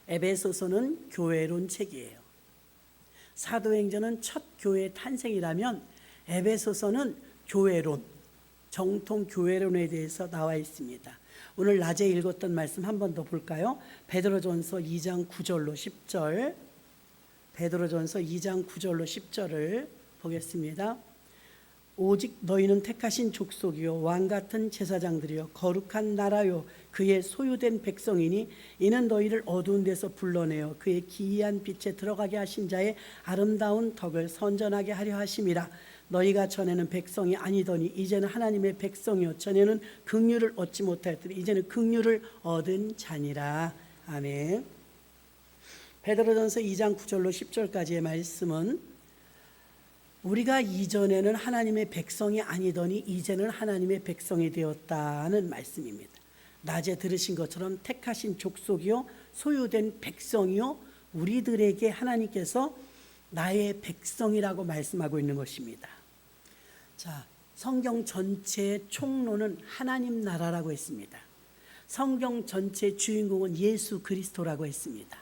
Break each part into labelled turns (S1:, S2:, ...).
S1: 에베소서는 교회론 책이에요. 사도행전은 첫 교회 탄생이라면 에베소서는 교회론, 정통 교회론에 대해서 나와 있습니다. 오늘 낮에 읽었던 말씀 한 번 더 볼까요? 베드로전서 2장 9절로 10절. 베드로전서 2장 9절로 10절을 보겠습니다. 오직 너희는 택하신 족속이요 왕같은 제사장들이요 거룩한 나라요 그의 소유된 백성이니 이는 너희를 어두운 데서 불러내어 그의 기이한 빛에 들어가게 하신 자의 아름다운 덕을 선전하게 하려 하심이라. 너희가 전에는 백성이 아니더니 이제는 하나님의 백성이요 전에는 긍휼을 얻지 못하였더니 이제는 긍휼을 얻은 자니라. 아멘. 베드로전서 2장 9절로 10절까지의 말씀은 우리가 이전에는 하나님의 백성이 아니더니 이제는 하나님의 백성이 되었다는 말씀입니다. 낮에 들으신 것처럼 택하신 족속이요 소유된 백성이요 우리들에게 하나님께서 나의 백성이라고 말씀하고 있는 것입니다. 자, 성경 전체의 총론은 하나님 나라라고 했습니다. 성경 전체의 주인공은 예수 그리스도라고 했습니다.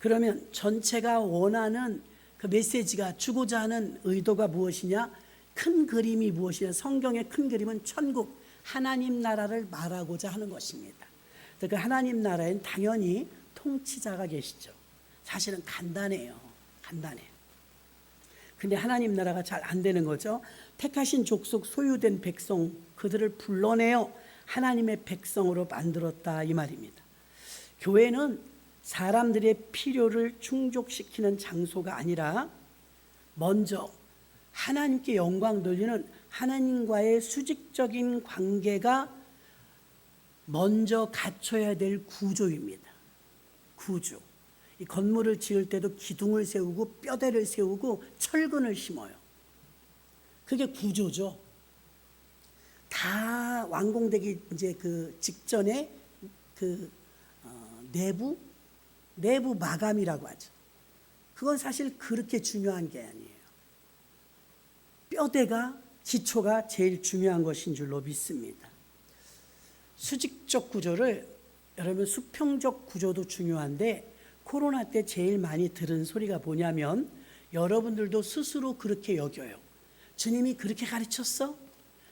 S1: 그러면 전체가 원하는 그 메시지가 주고자 하는 의도가 무엇이냐? 큰 그림이 무엇이냐? 성경의 큰 그림은 천국, 하나님 나라를 말하고자 하는 것입니다. 그 하나님 나라엔 당연히 통치자가 계시죠. 사실은 간단해요. 근데 하나님 나라가 잘 안 되는 거죠. 택하신 족속 소유된 백성 그들을 불러내어 하나님의 백성으로 만들었다 이 말입니다. 교회는 사람들의 필요를 충족시키는 장소가 아니라 먼저 하나님께 영광 돌리는 하나님과의 수직적인 관계가 먼저 갖춰야 될 구조입니다. 구조. 이 건물을 지을 때도 기둥을 세우고 뼈대를 세우고 철근을 심어요. 그게 구조죠. 다 완공되기 이제 그 직전에 그 내부 마감이라고 하죠. 그건 사실 그렇게 중요한 게 아니에요. 뼈대가 기초가 제일 중요한 것인 줄로 믿습니다. 수직적 구조를 여러분 수평적 구조도 중요한데 코로나 때 제일 많이 들은 소리가 뭐냐면 여러분들도 스스로 그렇게 여겨요. 주님이 그렇게 가르쳤어?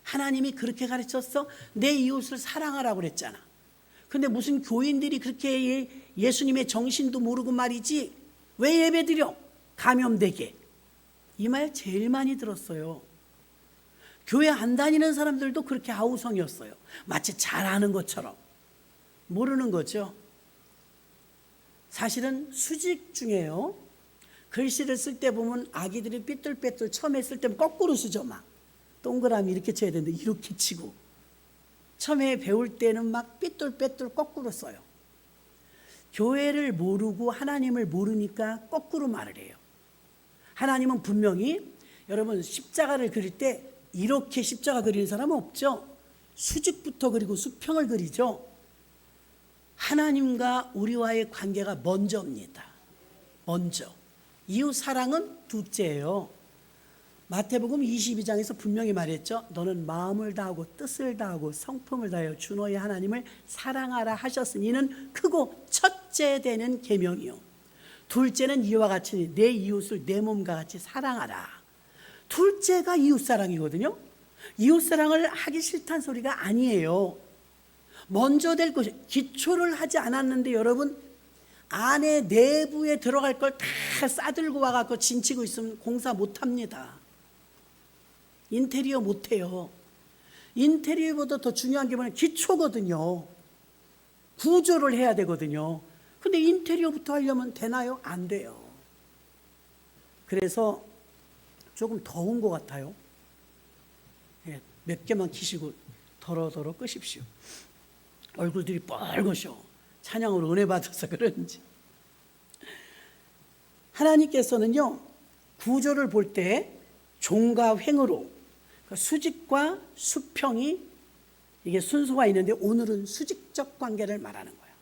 S1: 하나님이 그렇게 가르쳤어? 내 이웃을 사랑하라고 그랬잖아. 근데 무슨 교인들이 그렇게 예수님의 정신도 모르고 말이지 왜 예배드려? 감염되게. 이 말 제일 많이 들었어요. 교회 안 다니는 사람들도 그렇게 아우성이었어요. 마치 잘 아는 것처럼. 모르는 거죠. 사실은 수직 중에요. 글씨를 쓸 때 보면 아기들이 삐뚤빼뚤 처음에 쓸 때는 거꾸로 쓰죠. 막 동그라미 이렇게 쳐야 되는데 이렇게 치고 처음에 배울 때는 막 삐뚤빼뚤 거꾸로 써요. 교회를 모르고 하나님을 모르니까 거꾸로 말을 해요. 하나님은 분명히 여러분 십자가를 그릴 때 이렇게 십자가 그리는 사람은 없죠. 수직부터 그리고 수평을 그리죠. 하나님과 우리와의 관계가 먼저입니다. 먼저. 이웃 사랑은 둘째예요. 마태복음 22장에서 분명히 말했죠. 너는 마음을 다하고 뜻을 다하고 성품을 다하여 주 너의 하나님을 사랑하라 하셨으니는 크고 첫째 되는 계명이요. 둘째는 이와 같이 내 이웃을 내 몸과 같이 사랑하라. 둘째가 이웃 사랑이거든요. 이웃 사랑을 하기 싫다는 소리가 아니에요. 먼저 될 것이 기초를 하지 않았는데 여러분 안에 내부에 들어갈 걸 다 싸들고 와갖고 진치고 있으면 공사 못합니다. 인테리어 못해요. 인테리어보다 더 중요한 게 뭐냐면 기초거든요. 구조를 해야 되거든요. 근데 인테리어부터 하려면 되나요? 안 돼요. 그래서 조금 더운 것 같아요. 몇 개만 키시고 더러더러 끄십시오. 얼굴들이 뻘겋어. 찬양으로 은혜 받아서 그런지. 하나님께서는요 구조를 볼 때 종과 횡으로 수직과 수평이 이게 순서가 있는데 오늘은 수직적 관계를 말하는 거예요.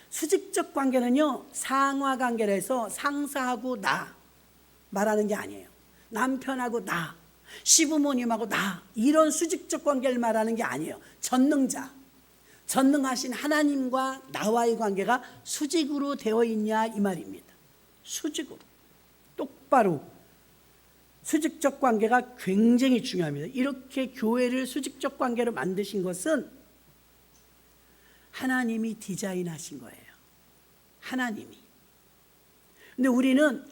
S1: 수직적 관계는요 상하 관계를 해서 상사하고 나 말하는 게 아니에요. 남편하고 나, 시부모님하고 나 이런 수직적 관계를 말하는 게 아니에요. 전능자 전능하신 하나님과 나와의 관계가 수직으로 되어 있냐 이 말입니다. 수직으로 똑바로 수직적 관계가 굉장히 중요합니다. 이렇게 교회를 수직적 관계로 만드신 것은 하나님이 디자인하신 거예요. 하나님이. 근데 우리는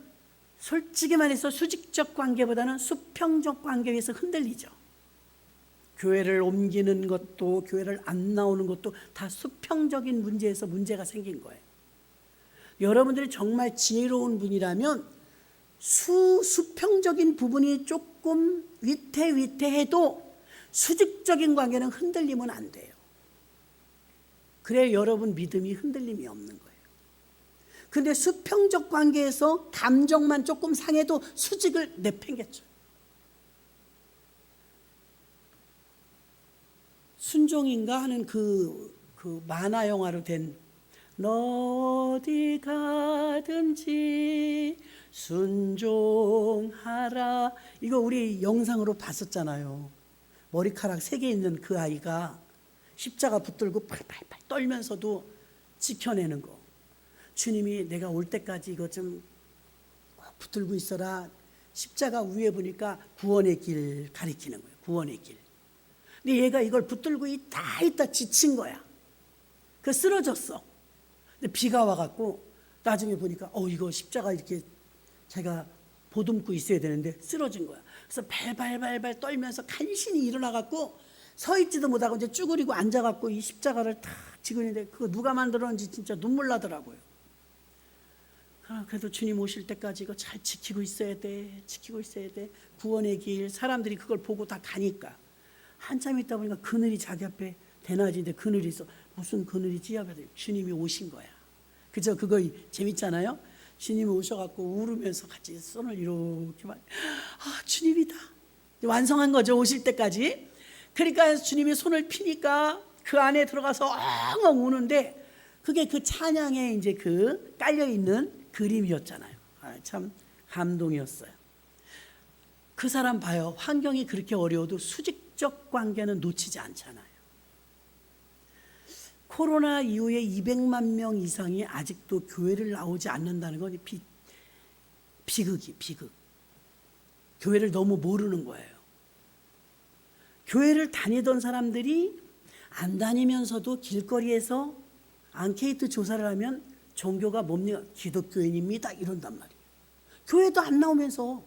S1: 솔직히 말해서 수직적 관계보다는 수평적 관계에 서 흔들리죠. 교회를 옮기는 것도 교회를 안 나오는 것도 다 수평적인 문제에서 문제가 생긴 거예요. 여러분들이 정말 지혜로운 분이라면 수평적인 부분이 조금 위태위태해도 수직적인 관계는 흔들리면 안 돼요. 그래야 여러분 믿음이 흔들림이 없는 거예요. 근데 수평적 관계에서 감정만 조금 상해도 수직을 내팽개쳐요. 순종인가 하는 그 만화 영화로 된 너 어디 가든지 순종하라, 이거 우리 영상으로 봤었잖아요. 머리카락 3개 있는 그 아이가 십자가 붙들고 팔팔팔 떨면서도 지켜내는 거. 주님이 내가 올 때까지 이거 좀 붙들고 있어라. 십자가 위에 보니까 구원의 길 가리키는 거예요. 구원의 길. 근데 얘가 이걸 붙들고 있다 지친 거야. 그 쓰러졌어. 근데 비가 와갖고 나중에 보니까 이거 십자가 이렇게 자기가 보듬고 있어야 되는데 쓰러진 거야. 그래서 발발발발 떨면서 간신히 일어나갖고 서 있지도 못하고 이제 쭈그리고 앉아갖고 이 십자가를 탁 지고 있는데 그거 누가 만들었는지 진짜 눈물 나더라고요. 그래도 주님 오실 때까지 이거 잘 지키고 있어야 돼. 지키고 있어야 돼. 구원의 길. 사람들이 그걸 보고 다 가니까. 한참 있다 보니까 그늘이 자기 앞에 대낮인데 그늘이 있어. 무슨 그늘이지? 주님이 오신 거야. 그죠? 그거 재밌잖아요. 주님이 오셔갖고 울으면서 같이 손을 이렇게 막, 주님이다. 완성한 거죠. 오실 때까지. 그러니까 주님이 손을 피니까 그 안에 들어가서 엉엉 우는데 그게 그 찬양에 이제 그 깔려있는 그림이었잖아요. 참 감동이었어요. 그 사람 봐요. 환경이 그렇게 어려워도 수직적 관계는 놓치지 않잖아요. 코로나 이후에 200만 명 이상이 아직도 교회를 나오지 않는다는 건 비극이 비극. 교회를 너무 모르는 거예요. 교회를 다니던 사람들이 안 다니면서도 길거리에서 앙케이트 조사를 하면 종교가 뭡니까? 기독교인입니다. 이런단 말이에요. 교회도 안 나오면서.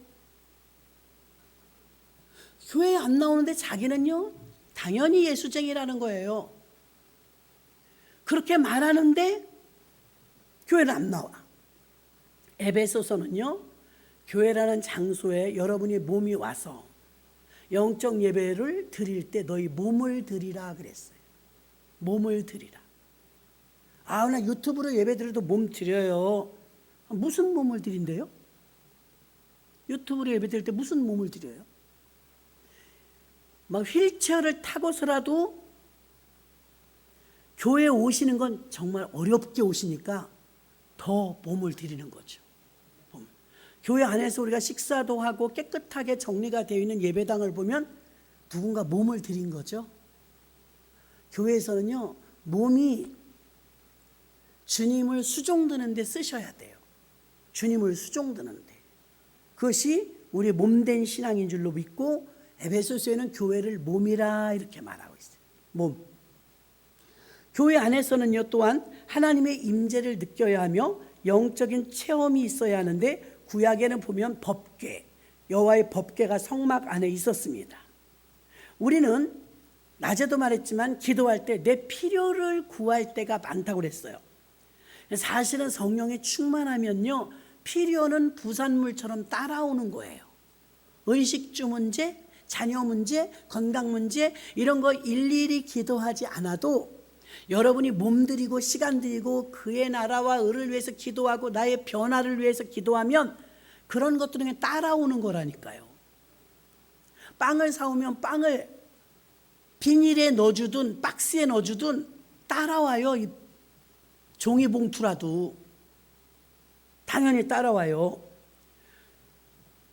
S1: 교회에 안 나오는데 자기는요, 당연히 예수쟁이라는 거예요. 그렇게 말하는데 교회는 안 나와. 에베소서는요, 교회라는 장소에 여러분이 몸이 와서 영적 예배를 드릴 때 너희 몸을 드리라 그랬어요. 몸을 드리라. 나 유튜브로 예배 드려도 몸 드려요. 무슨 몸을 드린대요? 유튜브로 예배 드릴 때 무슨 몸을 드려요? 막 휠체어를 타고서라도 교회에 오시는 건 정말 어렵게 오시니까 더 몸을 드리는 거죠. 교회 안에서 우리가 식사도 하고 깨끗하게 정리가 되어 있는 예배당을 보면 누군가 몸을 드린 거죠. 교회에서는요, 몸이 주님을 수종드는 데 쓰셔야 돼요. 주님을 수종드는 데. 그것이 우리 몸된 신앙인 줄로 믿고 에베소서에는 교회를 몸이라 이렇게 말하고 있어요. 몸. 교회 안에서는요, 또한 하나님의 임재를 느껴야 하며 영적인 체험이 있어야 하는데 구약에는 보면 법궤, 여호와의 법궤가 성막 안에 있었습니다. 우리는 낮에도 말했지만 기도할 때 내 필요를 구할 때가 많다고 그랬어요. 사실은 성령이 충만하면요, 필요는 부산물처럼 따라오는 거예요. 의식주 문제, 자녀 문제, 건강 문제, 이런 거 일일이 기도하지 않아도 여러분이 몸 들이고 시간 들이고 그의 나라와 의를 위해서 기도하고 나의 변화를 위해서 기도하면 그런 것들은 그냥 따라오는 거라니까요. 빵을 사오면 빵을 비닐에 넣어주든 박스에 넣어주든 따라와요. 이 종이봉투라도 당연히 따라와요.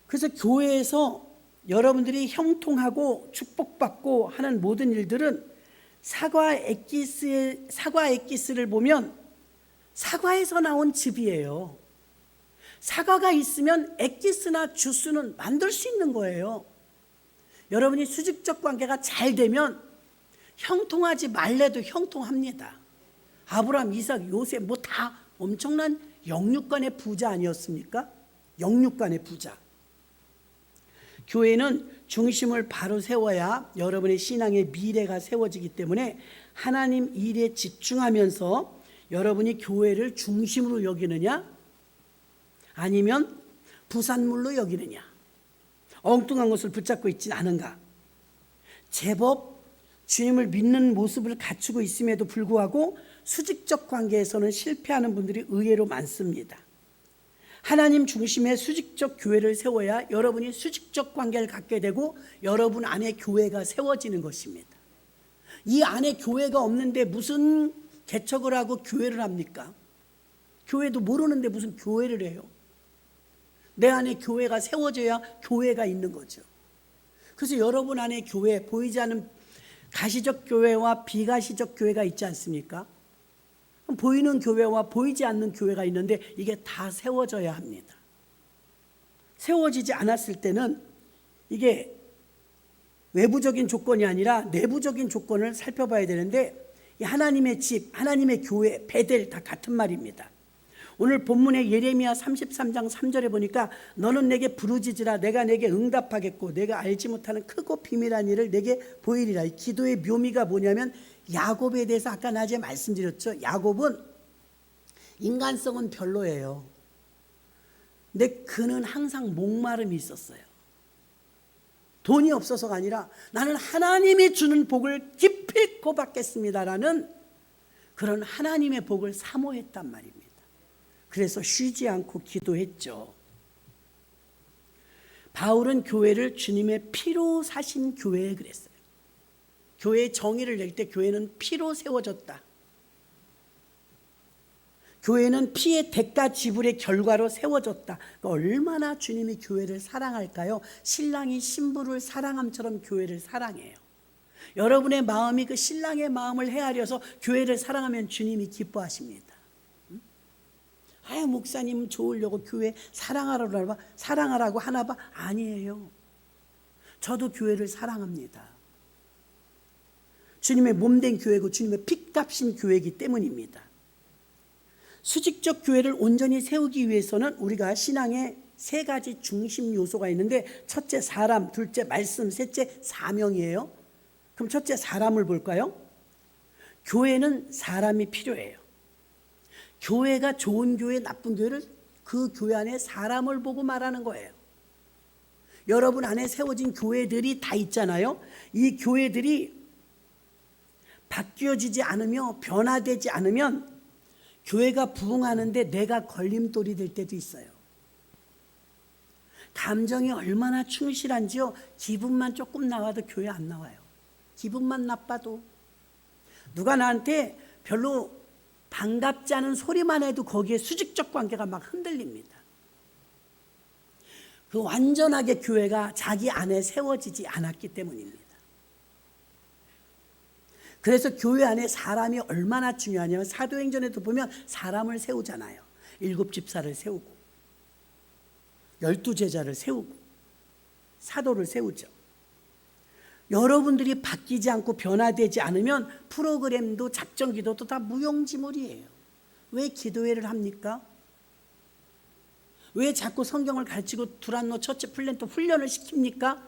S1: 그래서 교회에서 여러분들이 형통하고 축복받고 하는 모든 일들은 사과 엑기스를 보면 사과에서 나온 즙이에요. 사과가 있으면 엑기스나 주스는 만들 수 있는 거예요. 여러분이 수직적 관계가 잘 되면 형통하지 말래도 형통합니다. 아브라함, 이삭, 요셉 뭐 다 엄청난 영육간의 부자 아니었습니까? 영육간의 부자. 교회는 중심을 바로 세워야 여러분의 신앙의 미래가 세워지기 때문에 하나님 일에 집중하면서 여러분이 교회를 중심으로 여기느냐 아니면 부산물로 여기느냐, 엉뚱한 것을 붙잡고 있지는 않은가. 제법 주님을 믿는 모습을 갖추고 있음에도 불구하고 수직적 관계에서는 실패하는 분들이 의외로 많습니다. 하나님 중심의 수직적 교회를 세워야 여러분이 수직적 관계를 갖게 되고 여러분 안에 교회가 세워지는 것입니다. 이 안에 교회가 없는데 무슨 개척을 하고 교회를 합니까? 교회도 모르는데 무슨 교회를 해요? 내 안에 교회가 세워져야 교회가 있는 거죠. 그래서 여러분 안에 교회, 보이지 않는 가시적 교회와 비가시적 교회가 있지 않습니까? 보이는 교회와 보이지 않는 교회가 있는데 이게 다 세워져야 합니다. 세워지지 않았을 때는 이게 외부적인 조건이 아니라 내부적인 조건을 살펴봐야 되는데, 하나님의 집, 하나님의 교회, 베델 다 같은 말입니다. 오늘 본문의 예레미야 33장 3절에 보니까 너는 내게 부르짖으라 내가 내게 응답하겠고 내가 알지 못하는 크고 비밀한 일을 내게 보이리라. 이 기도의 묘미가 뭐냐면 야곱에 대해서 아까 낮에 말씀드렸죠. 야곱은 인간성은 별로예요. 근데 그는 항상 목마름이 있었어요. 돈이 없어서가 아니라 나는 하나님이 주는 복을 기필코 받겠습니다라는 그런 하나님의 복을 사모했단 말입니다. 그래서 쉬지 않고 기도했죠. 바울은 교회를 주님의 피로 사신 교회에 그랬어요. 교회의 정의를 낼 때 교회는 피로 세워졌다. 교회는 피의 대가 지불의 결과로 세워졌다. 그러니까 얼마나 주님이 교회를 사랑할까요? 신랑이 신부를 사랑함처럼 교회를 사랑해요. 여러분의 마음이 그 신랑의 마음을 헤아려서 교회를 사랑하면 주님이 기뻐하십니다. 아유, 목사님 좋으려고 교회 사랑하라고 하나 봐? 아니에요. 저도 교회를 사랑합니다. 주님의 몸된 교회고 주님의 핏값인 교회이기 때문입니다. 수직적 교회를 온전히 세우기 위해서는 우리가 신앙에 세 가지 중심 요소가 있는데, 첫째 사람, 둘째 말씀, 셋째 사명이에요. 그럼 첫째 사람을 볼까요? 교회는 사람이 필요해요. 교회가 좋은 교회, 나쁜 교회를 그 교회 안에 사람을 보고 말하는 거예요. 여러분 안에 세워진 교회들이 다 있잖아요. 이 교회들이 바뀌어지지 않으며 변화되지 않으면 교회가 부흥하는데 내가 걸림돌이 될 때도 있어요. 감정이 얼마나 충실한지요. 기분만 조금 나와도 교회 안 나와요. 기분만 나빠도. 누가 나한테 별로 반갑지 않은 소리만 해도 거기에 수직적 관계가 막 흔들립니다. 그 완전하게 교회가 자기 안에 세워지지 않았기 때문입니다. 그래서 교회 안에 사람이 얼마나 중요하냐면 사도행전에도 보면 사람을 세우잖아요. 7 집사를 세우고 12 제자를 세우고 사도를 세우죠. 여러분들이 바뀌지 않고 변화되지 않으면 프로그램도 작전 기도도 다 무용지물이에요. 왜 기도회를 합니까? 왜 자꾸 성경을 가르치고 두란노 처치 플랜트 훈련을 시킵니까?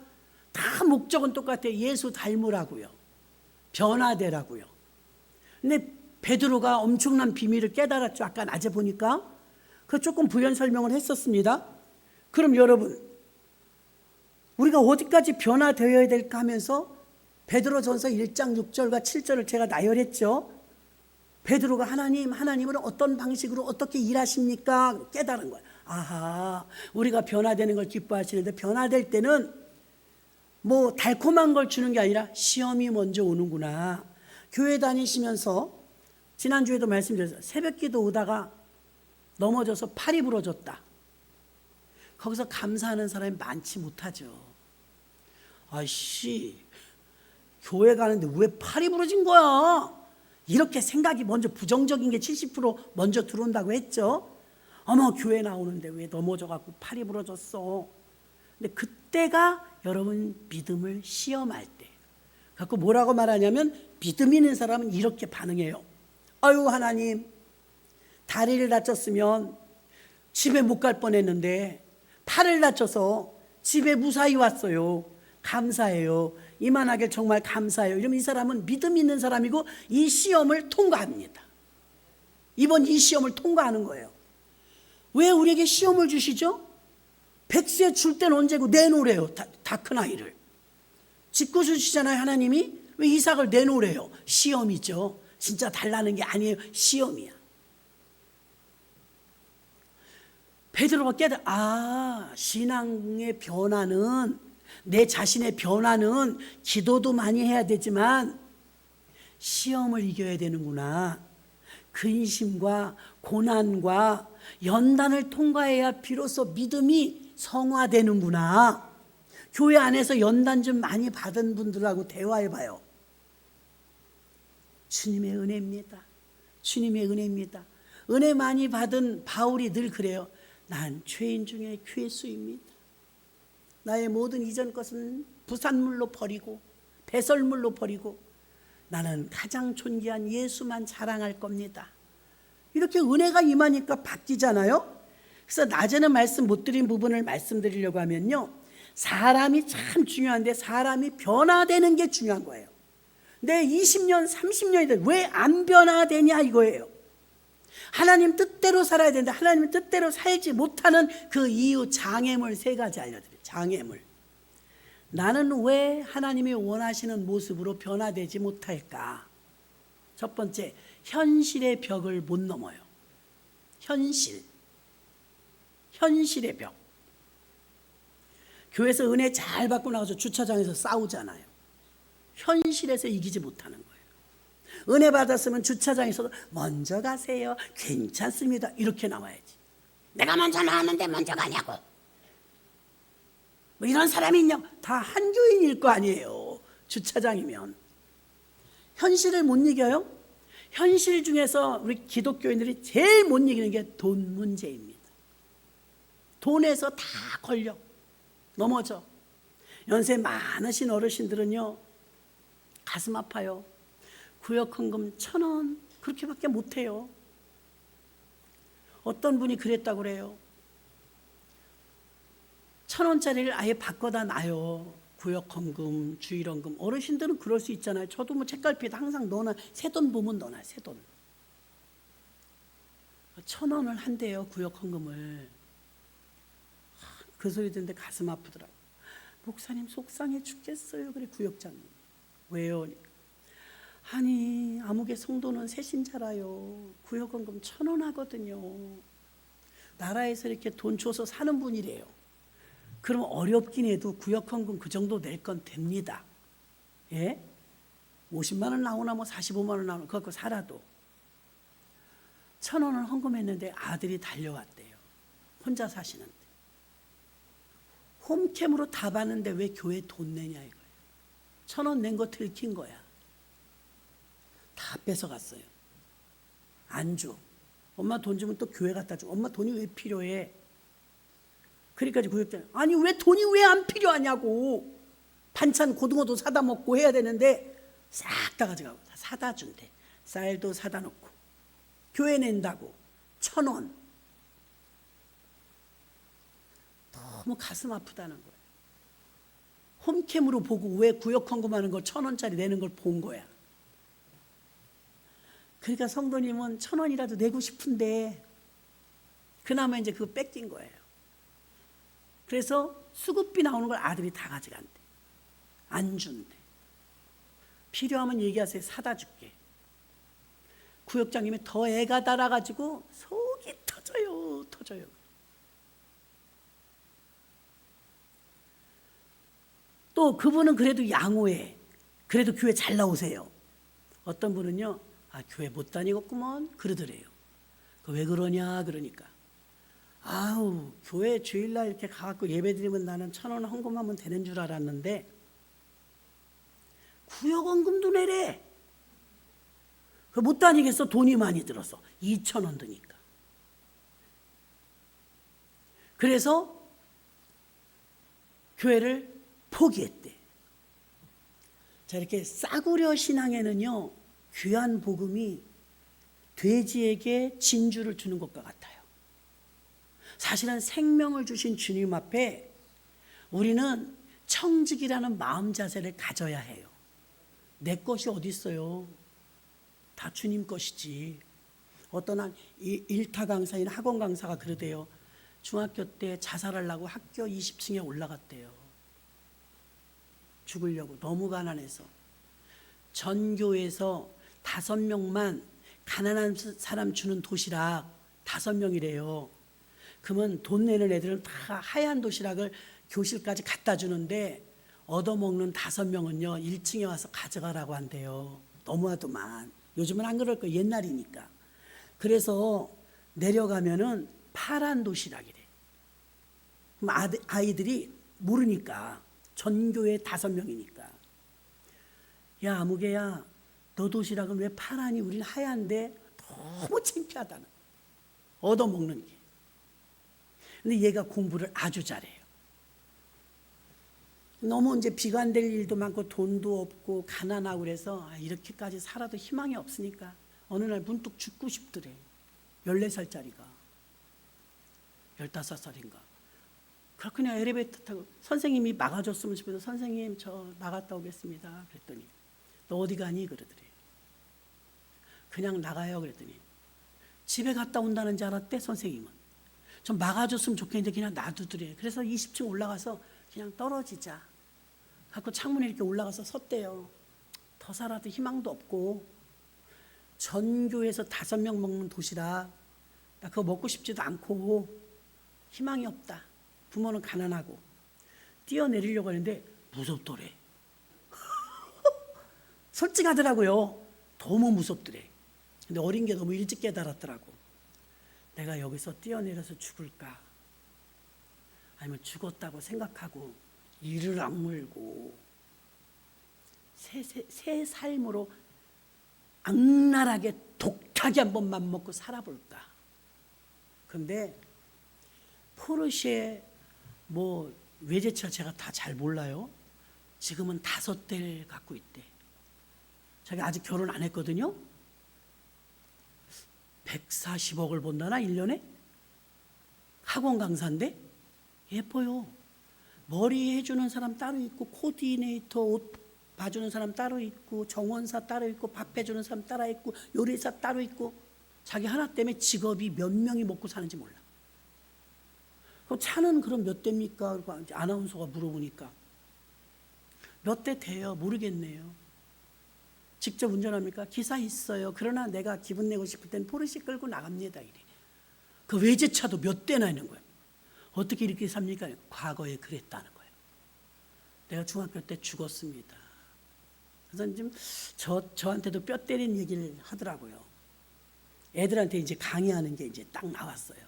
S1: 다 목적은 똑같아요. 예수 닮으라고요. 변화되라고요. 근데 베드로가 엄청난 비밀을 깨달았죠. 아까 낮에 보니까 그 조금 부연 설명을 했었습니다. 그럼 여러분, 우리가 어디까지 변화되어야 될까 하면서 베드로전서 1장 6절과 7절을 제가 나열했죠. 베드로가 하나님은 어떤 방식으로 어떻게 일하십니까? 깨달은 거예요. 아하, 우리가 변화되는 걸 기뻐하시는데 변화될 때는 뭐 달콤한 걸 주는 게 아니라 시험이 먼저 오는구나. 교회 다니시면서 지난주에도 말씀드렸어요. 새벽기도 오다가 넘어져서 팔이 부러졌다. 거기서 감사하는 사람이 많지 못하죠. 아씨, 교회 가는데 왜 팔이 부러진 거야? 이렇게 생각이 먼저 부정적인 게 70% 먼저 들어온다고 했죠. 어머, 교회 나오는데 왜 넘어져갖고 팔이 부러졌어? 근데 그때가 여러분 믿음을 시험할 때. 갖고 뭐라고 말하냐면 믿음 있는 사람은 이렇게 반응해요. 아유, 하나님, 다리를 다쳤으면 집에 못 갈 뻔했는데 팔을 다쳐서 집에 무사히 왔어요. 감사해요. 이만하길 정말 감사해요. 이러면 이 사람은 믿음 있는 사람이고 이 시험을 통과합니다. 이번 이 시험을 통과하는 거예요. 왜 우리에게 시험을 주시죠? 100세 줄 때는 언제고 내놓으래요. 다 큰 아이를. 짓궂어 주시잖아요, 하나님이. 왜 이삭을 내놓으래요? 시험이죠. 진짜 달라는 게 아니에요. 시험이야. 베드로가 신앙의 변화는, 내 자신의 변화는 기도도 많이 해야 되지만 시험을 이겨야 되는구나. 근심과 고난과 연단을 통과해야 비로소 믿음이 성화되는구나. 교회 안에서 연단 좀 많이 받은 분들하고 대화해봐요. 주님의 은혜입니다. 주님의 은혜입니다. 은혜 많이 받은 바울이 늘 그래요. 난 죄인 중에 괴수입니다. 나의 모든 이전 것은 부산물로 버리고 배설물로 버리고 나는 가장 존귀한 예수만 자랑할 겁니다. 이렇게 은혜가 임하니까 바뀌잖아요. 그래서 낮에는 말씀 못 드린 부분을 말씀드리려고 하면요, 사람이 참 중요한데 사람이 변화되는 게 중요한 거예요. 내 20년 30년이 돼 왜 안 변화되냐 이거예요. 하나님 뜻대로 살아야 되는데 하나님 뜻대로 살지 못하는 그 이유, 장애물 3가지 알려드려요. 장애물. 나는 왜 하나님이 원하시는 모습으로 변화되지 못할까? 첫 번째, 현실의 벽을 못 넘어요. 현실의 벽. 교회에서 은혜 잘 받고 나가서 주차장에서 싸우잖아요. 현실에서 이기지 못하는 거예요. 은혜 받았으면 주차장에서도 먼저 가세요, 괜찮습니다, 이렇게 나와야지. 내가 먼저 나왔는데 먼저 가냐고. 뭐 이런 사람이 있냐? 다 한교인일 거 아니에요. 주차장이면. 현실을 못 이겨요? 현실 중에서 우리 기독교인들이 제일 못 이기는 게 돈 문제입니다. 돈에서 다 걸려 넘어져. 연세 많으신 어르신들은요, 가슴 아파요. 구역헌금 1,000원 그렇게밖에 못해요. 어떤 분이 그랬다고 그래요. 1,000원짜리를 아예 바꿔다 놔요. 구역헌금, 주일헌금. 어르신들은 그럴 수 있잖아요. 저도 뭐 책갈피에다 항상 넣어놔. 새돈 보면 넣어놔. 새돈. 1,000원을 한대요, 구역헌금을. 그 소리 듣는데 가슴 아프더라고. 목사님 속상해 죽겠어요. 그래, 구역장님. 왜요? 아니, 아무개 성도는 새신자라요. 구역헌금 1,000원 하거든요. 나라에서 이렇게 돈 줘서 사는 분이래요. 그럼 어렵긴 해도 구역헌금 그 정도 낼 건 됩니다. 예? 50만 원 나오나 뭐 45만 원 나오나 그거 살아도 1,000원을 헌금했는데 아들이 달려왔대요. 혼자 사시는데. 홈캠으로 다 봤는데 왜 교회 돈 내냐 이거예요. 1,000원 낸 거 들킨 거야. 다 뺏어갔어요. 안 줘. 엄마 돈 주면 또 교회 갖다 줘. 엄마 돈이 왜 필요해? 그러니까 구역장, 아니 왜 돈이 왜 안 필요하냐고. 반찬 고등어도 사다 먹고 해야 되는데 싹 다 가져가고 다 사다 준대. 쌀도 사다 놓고. 교회 낸다고 1,000원. 너무 가슴 아프다는 거예요. 홈캠으로 보고 왜 구역헌금하는 걸 1,000원짜리 내는 걸 본 거야. 그러니까 성도님은 1,000원이라도 내고 싶은데 그나마 이제 그거 뺏긴 거예요. 그래서 수급비 나오는 걸 아들이 다 가져간대. 안 준대. 필요하면 얘기하세요. 사다 줄게. 구역장님이 더 애가 달아가지고 속이 터져요. 또 그분은 그래도 양호해. 그래도 교회 잘 나오세요. 어떤 분은요, 교회 못 다니겠구먼 그러더래요. 왜 그러냐 그러니까, 아우 교회 주일날 이렇게 가갖고 예배드리면 나는 1,000원 헌금하면 되는 줄 알았는데 구역원금도 내래. 못 다니겠어. 돈이 많이 들어서 2,000원 드니까. 그래서 교회를 포기했대. 자, 이렇게 싸구려 신앙에는요, 귀한 복음이 돼지에게 진주를 주는 것과 같아요. 사실은 생명을 주신 주님 앞에 우리는 청직이라는 마음 자세를 가져야 해요. 내 것이 어디 있어요? 다 주님 것이지. 어떤 한 일타 강사인 학원 강사가 그러대요. 중학교 때 자살하려고 학교 20층에 올라갔대요. 죽으려고 너무 가난해서. 전교에서 5명만 가난한 사람 주는 도시락 5명이래요. 그러면 돈 내는 애들은 다 하얀 도시락을 교실까지 갖다 주는데 얻어먹는 5명은요 1층에 와서 가져가라고 한대요. 너무하더만. 요즘은 안 그럴 거예요. 옛날이니까. 그래서 내려가면은 파란 도시락이래. 그럼 아이들이 모르니까. 전교에 5명이니까. 야, 아무개야, 너 도시락은 왜 파라니? 우린 하얀데. 너무 창피하다는. 얻어먹는 게. 근데 얘가 공부를 아주 잘해요. 너무 이제 비관될 일도 많고 돈도 없고 가난하고 그래서 이렇게까지 살아도 희망이 없으니까 어느 날 문득 죽고 싶더래. 14살짜리가. 15살인가. 그렇게 그냥 엘리베이터 타고 선생님이 막아줬으면 싶어서 선생님 저 나갔다 오겠습니다. 그랬더니 너 어디 가니? 그러더래. 그냥 나가요. 그랬더니 집에 갔다 온다는 줄 알았대. 선생님은. 좀 막아줬으면 좋겠는데 그냥 놔두더래. 그래서 20층 올라가서 그냥 떨어지자. 갖고 창문에 이렇게 올라가서 섰대요. 더 살아도 희망도 없고 전교에서 5명 먹는 도시락 나 그거 먹고 싶지도 않고 희망이 없다. 부모는 가난하고 뛰어내리려고 하는데 무섭더래. 솔직하더라고요. 너무 무섭더래. 근데 어린 게 너무 일찍 깨달았더라고. 내가 여기서 뛰어내려서 죽을까? 아니면 죽었다고 생각하고 이를 악물고 새 삶으로 악랄하게 독하게 한 번만 먹고 살아볼까? 근데 포르쉐 뭐 외제차 제가 다 잘 몰라요. 지금은 5대를 갖고 있대. 자기 아직 결혼 안 했거든요. 140억을 번다나 1년에? 학원 강사인데 예뻐요. 머리 해주는 사람 따로 있고 코디네이터 옷 봐주는 사람 따로 있고 정원사 따로 있고 밥 해주는 사람 따로 있고 요리사 따로 있고 자기 하나 때문에 직업이 몇 명이 먹고 사는지 몰라. 그럼 차는 그럼 몇 대입니까? 그리고 아나운서가 물어보니까 몇 대 돼요? 모르겠네요. 직접 운전합니까? 기사 있어요. 그러나 내가 기분 내고 싶을 땐 포르쉐 끌고 나갑니다. 이래. 그 외제차도 몇 대나 있는 거예요. 어떻게 이렇게 삽니까? 과거에 그랬다는 거예요. 내가 중학교 때 죽었습니다. 그래서 지금 저한테도 뼈 때린 얘기를 하더라고요. 애들한테 이제 강의하는 게 이제 딱 나왔어요.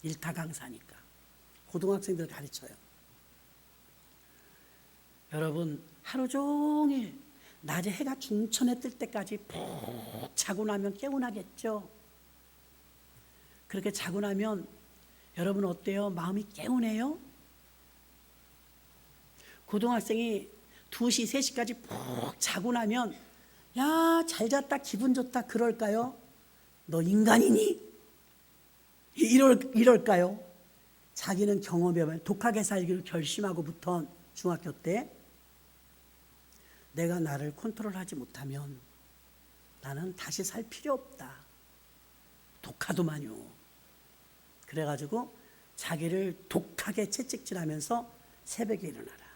S1: 일타 강사니까. 고등학생들 가르쳐요. 여러분, 하루 종일 낮에 해가 중천에 뜰 때까지 푹 자고 나면 개운하겠죠. 그렇게 자고 나면 여러분 어때요? 마음이 개운해요? 고등학생이 2시, 3시까지 푹 자고 나면 야, 잘 잤다, 기분 좋다 그럴까요? 너 인간이니? 이럴까요? 자기는 경험해봐요. 독하게 살기를 결심하고부터 중학교 때 내가 나를 컨트롤하지 못하면 나는 다시 살 필요 없다. 독하더만요. 그래가지고 자기를 독하게 채찍질하면서 새벽에 일어나라.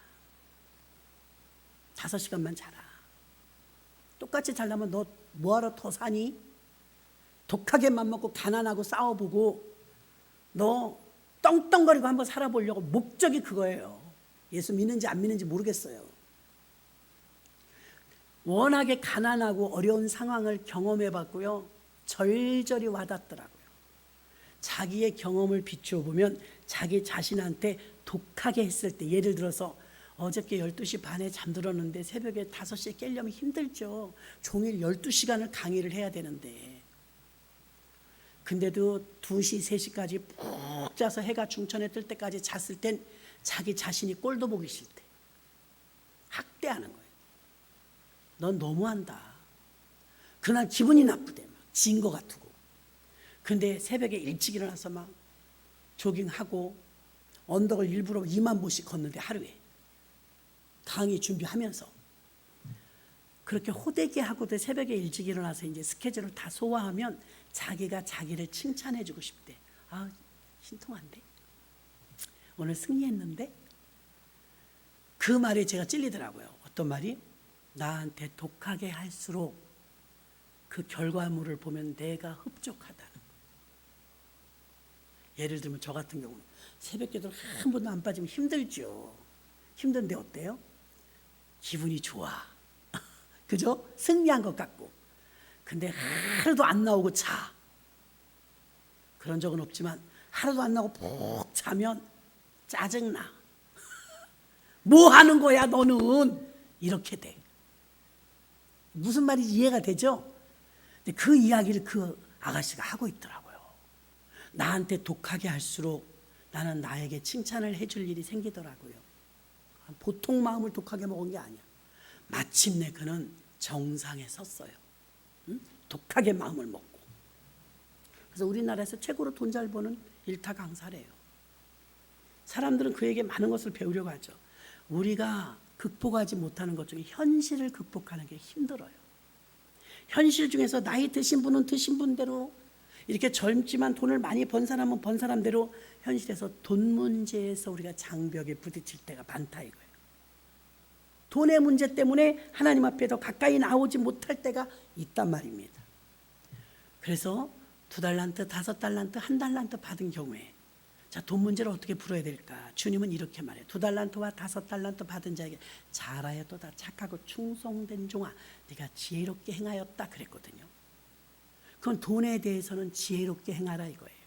S1: 5시간만 자라. 똑같이 자려면 너 뭐하러 더 사니? 독하게 맘먹고 가난하고 싸워보고 너 떵떵거리고 한번 살아보려고. 목적이 그거예요. 예수 믿는지 안 믿는지 모르겠어요. 워낙에 가난하고 어려운 상황을 경험해봤고요. 절절히 와닿더라고요. 자기의 경험을 비추어 보면 자기 자신한테 독하게 했을 때, 예를 들어서 어저께 12시 반에 잠들었는데 새벽에 5시에 깨려면 힘들죠. 종일 12시간을 강의를 해야 되는데. 근데도 2시, 3시까지 푹 자서 해가 중천에 뜰 때까지 잤을 땐 자기 자신이 꼴도 보기 싫대. 학대하는 거예요. 넌 너무한다. 그날 기분이 나쁘대. 막 진 것 같고. 근데 새벽에 일찍 일어나서 막 조깅하고 언덕을 일부러 2만 보씩 걷는데 하루에. 강의 준비하면서. 그렇게 호되게 새벽에 일찍 일어나서 이제 스케줄을 다 소화하면 자기가 자기를 칭찬해주고 싶대. 아, 신통한데? 오늘 승리했는데? 그 말에 제가 찔리더라고요. 어떤 말이? 나한테 독하게 할수록 그 결과물을 보면 내가 흡족하다는 거. 예를 들면 저 같은 경우는 새벽기도 한 번도 안 빠지면 힘들죠. 힘든데 어때요? 기분이 좋아. 그죠? 승리한 것 같고. 근데 하루도 안 나오고 자. 그런 적은 없지만 하루도 안 나오고 푹 자면 짜증나. 뭐 하는 거야 너는? 이렇게 돼. 무슨 말인지 이해가 되죠? 근데 그 이야기를 그 아가씨가 하고 있더라고요. 나한테 독하게 할수록 나는 나에게 칭찬을 해줄 일이 생기더라고요. 보통 마음을 독하게 먹은 게 아니야. 마침내 그는 정상에 섰어요. 응? 독하게 마음을 먹고. 그래서 우리나라에서 최고로 돈 잘 버는 일타 강사래요. 사람들은 그에게 많은 것을 배우려고 하죠. 우리가 극복하지 못하는 것 중에 현실을 극복하는 게 힘들어요. 현실 중에서 나이 드신 분은 드신 분대로, 이렇게 젊지만 돈을 많이 번 사람은 번 사람대로 현실에서 돈 문제에서 우리가 장벽에 부딪힐 때가 많다 이거예요. 돈의 문제 때문에 하나님 앞에 더 가까이 나오지 못할 때가 있단 말입니다. 그래서 2달란트, 5달란트, 1달란트 받은 경우에 자, 돈 문제를 어떻게 풀어야 될까? 주님은 이렇게 말해요. 2달란트와 5달란트 받은 자에게 잘하였도다 착하고 충성된 종아, 네가 지혜롭게 행하였다 그랬거든요. 그건 돈에 대해서는 지혜롭게 행하라 이거예요.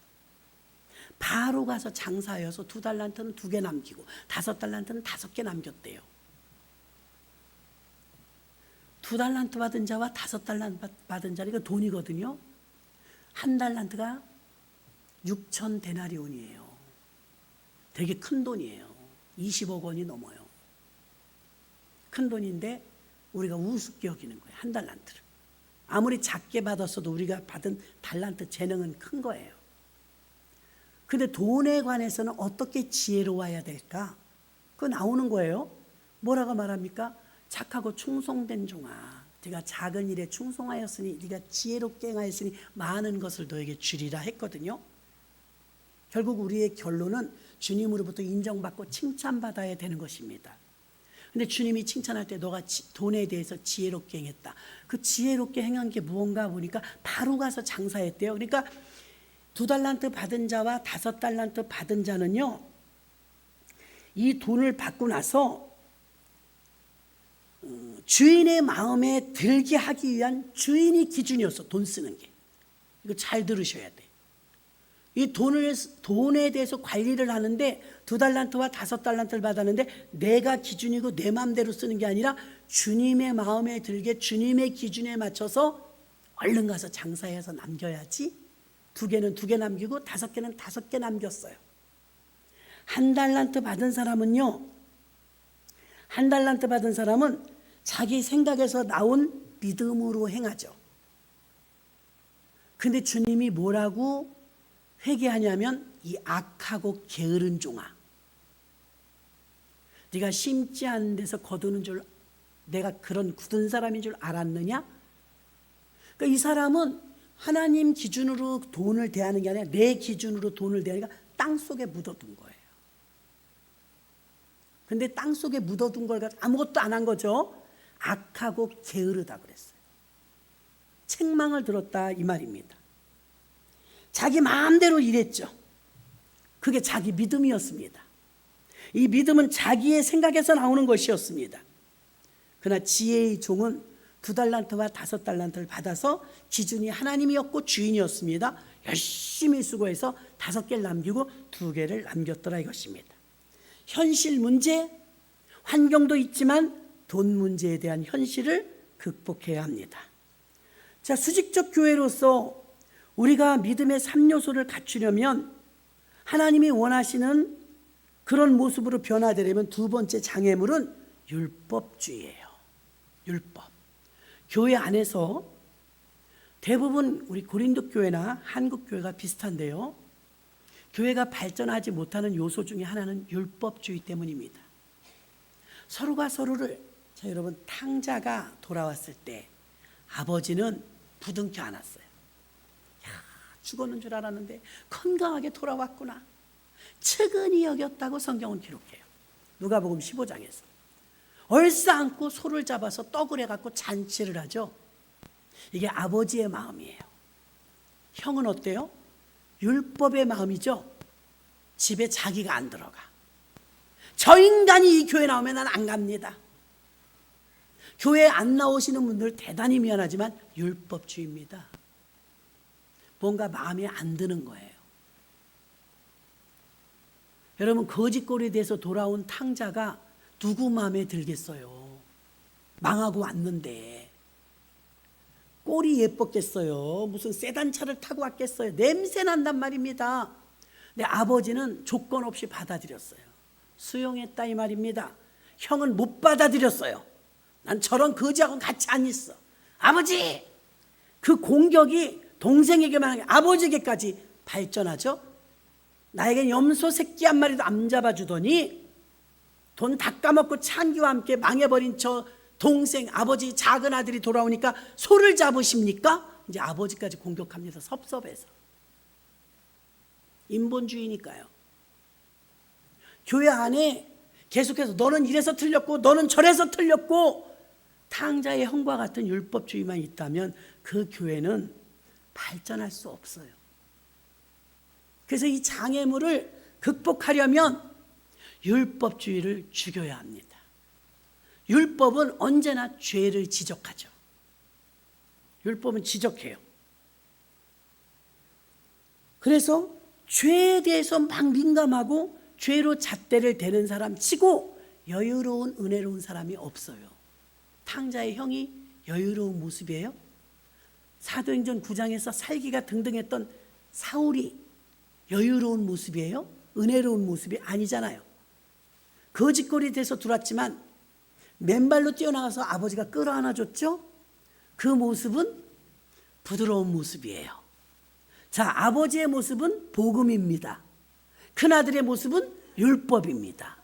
S1: 바로 가서 장사하여서 2달란트는 2개 남기고 5달란트는 5개 남겼대요. 2달란트 받은 자와 5달란트 받은 자, 이거 돈이거든요. 1달란트가 6천 데나리온이에요. 되게 큰 돈이에요. 20억 원이 넘어요. 큰 돈인데 우리가 우습게 여기는 거예요. 1달란트를. 아무리 작게 받았어도 우리가 받은 달란트 재능은 큰 거예요. 근데 돈에 관해서는 어떻게 지혜로워야 될까? 그거 나오는 거예요. 뭐라고 말합니까? 착하고 충성된 종아, 네가 작은 일에 충성하였으니 네가 지혜롭게 행하였으니 많은 것을 너에게 주리라 했거든요. 결국 우리의 결론은 주님으로부터 인정받고 칭찬받아야 되는 것입니다. 근데 주님이 칭찬할 때 너가 돈에 대해서 지혜롭게 행했다. 그 지혜롭게 행한 게 무언가 보니까 바로 가서 장사했대요. 그러니까 2달란트 받은 자와 5달란트 받은 자는요, 이 돈을 받고 나서 주인의 마음에 들게 하기 위한 주인이 기준이었어. 돈 쓰는 게. 이거 잘 들으셔야 돼. 이 돈에 대해서 관리를 하는데 2달란트와 5달란트를 받았는데 내가 기준이고 내 마음대로 쓰는 게 아니라 주님의 마음에 들게 주님의 기준에 맞춰서 얼른 가서 장사해서 남겨야지. 2개는 2개 남기고 5개는 5개 남겼어요. 1달란트 받은 사람은요, 1달란트 받은 사람은 자기 생각에서 나온 믿음으로 행하죠. 근데 주님이 뭐라고 회개하냐면 이 악하고 게으른 종아, 네가 심지 않은 데서 거두는 줄, 내가 그런 굳은 사람인 줄 알았느냐? 그러니까 이 사람은 하나님 기준으로 돈을 대하는 게 아니라 내 기준으로 돈을 대하니까 땅속에 묻어둔 거예요. 근데 땅속에 묻어둔 걸 가지고 아무것도 안 한 거죠. 악하고 게으르다 그랬어요. 책망을 들었다 이 말입니다. 자기 마음대로 일했죠. 그게 자기 믿음이었습니다. 이 믿음은 자기의 생각에서 나오는 것이었습니다. 그러나 지혜의 종은 2달란트와 5달란트를 받아서 기준이 하나님이었고 주인이었습니다. 열심히 수고해서 5개를 남기고 2개를 남겼더라 이것입니다. 현실 문제 환경도 있지만 돈 문제에 대한 현실을 극복해야 합니다. 자, 수직적 교회로서 우리가 믿음의 3요소를 갖추려면 하나님이 원하시는 그런 모습으로 변화되려면 두 번째 장애물은 율법주의예요. 율법. 교회 안에서 대부분 우리 고린도 교회나 한국 교회가 비슷한데요. 교회가 발전하지 못하는 요소 중에 하나는 율법주의 때문입니다. 서로가 서로를, 자 여러분, 탕자가 돌아왔을 때 아버지는 부둥켜 안았어요. 야, 죽었는 줄 알았는데 건강하게 돌아왔구나. 측은히 여겼다고 성경은 기록해요. 누가복음 15장에서. 얼싸안고 소를 잡아서 떡을 해갖고 잔치를 하죠. 이게 아버지의 마음이에요. 형은 어때요? 율법의 마음이죠. 집에 자기가 안 들어가. 저 인간이 이 교회 나오면 난 안 갑니다. 교회에 안 나오시는 분들 대단히 미안하지만 율법주의입니다. 뭔가 마음에 안 드는 거예요. 여러분, 거짓골에 대해서 돌아온 탕자가 누구 마음에 들겠어요? 망하고 왔는데. 꼴이 예뻤겠어요? 무슨 세단차를 타고 왔겠어요? 냄새 난단 말입니다. 근데 아버지는 조건 없이 받아들였어요. 수용했다 이 말입니다. 형은 못 받아들였어요. 난 저런 거지하고는 같이 안 있어. 아버지! 그 공격이 동생에게만 하게 아버지에게까지 발전하죠. 나에겐 염소 새끼 한 마리도 안 잡아주더니 돈 다 까먹고 창기와 함께 망해버린 저 동생, 아버지 작은 아들이 돌아오니까 소를 잡으십니까? 이제 아버지까지 공격합니다. 섭섭해서. 인본주의니까요. 교회 안에 계속해서 너는 이래서 틀렸고 너는 저래서 틀렸고 탕자의 형과 같은 율법주의만 있다면 그 교회는 발전할 수 없어요. 그래서 이 장애물을 극복하려면 율법주의를 죽여야 합니다. 율법은 언제나 죄를 지적하죠. 율법은 지적해요. 그래서 죄에 대해서 막 민감하고 죄로 잣대를 대는 사람 치고 여유로운 은혜로운 사람이 없어요. 탕자의 형이 여유로운 모습이에요. 사도행전 9장에서 살기가 등등했던 사울이 여유로운 모습이에요. 은혜로운 모습이 아니잖아요. 거짓골이 돼서 들어왔지만 맨발로 뛰어나가서 아버지가 끌어안아줬죠. 그 모습은 부드러운 모습이에요. 자, 아버지의 모습은 복음입니다. 큰아들의 모습은 율법입니다.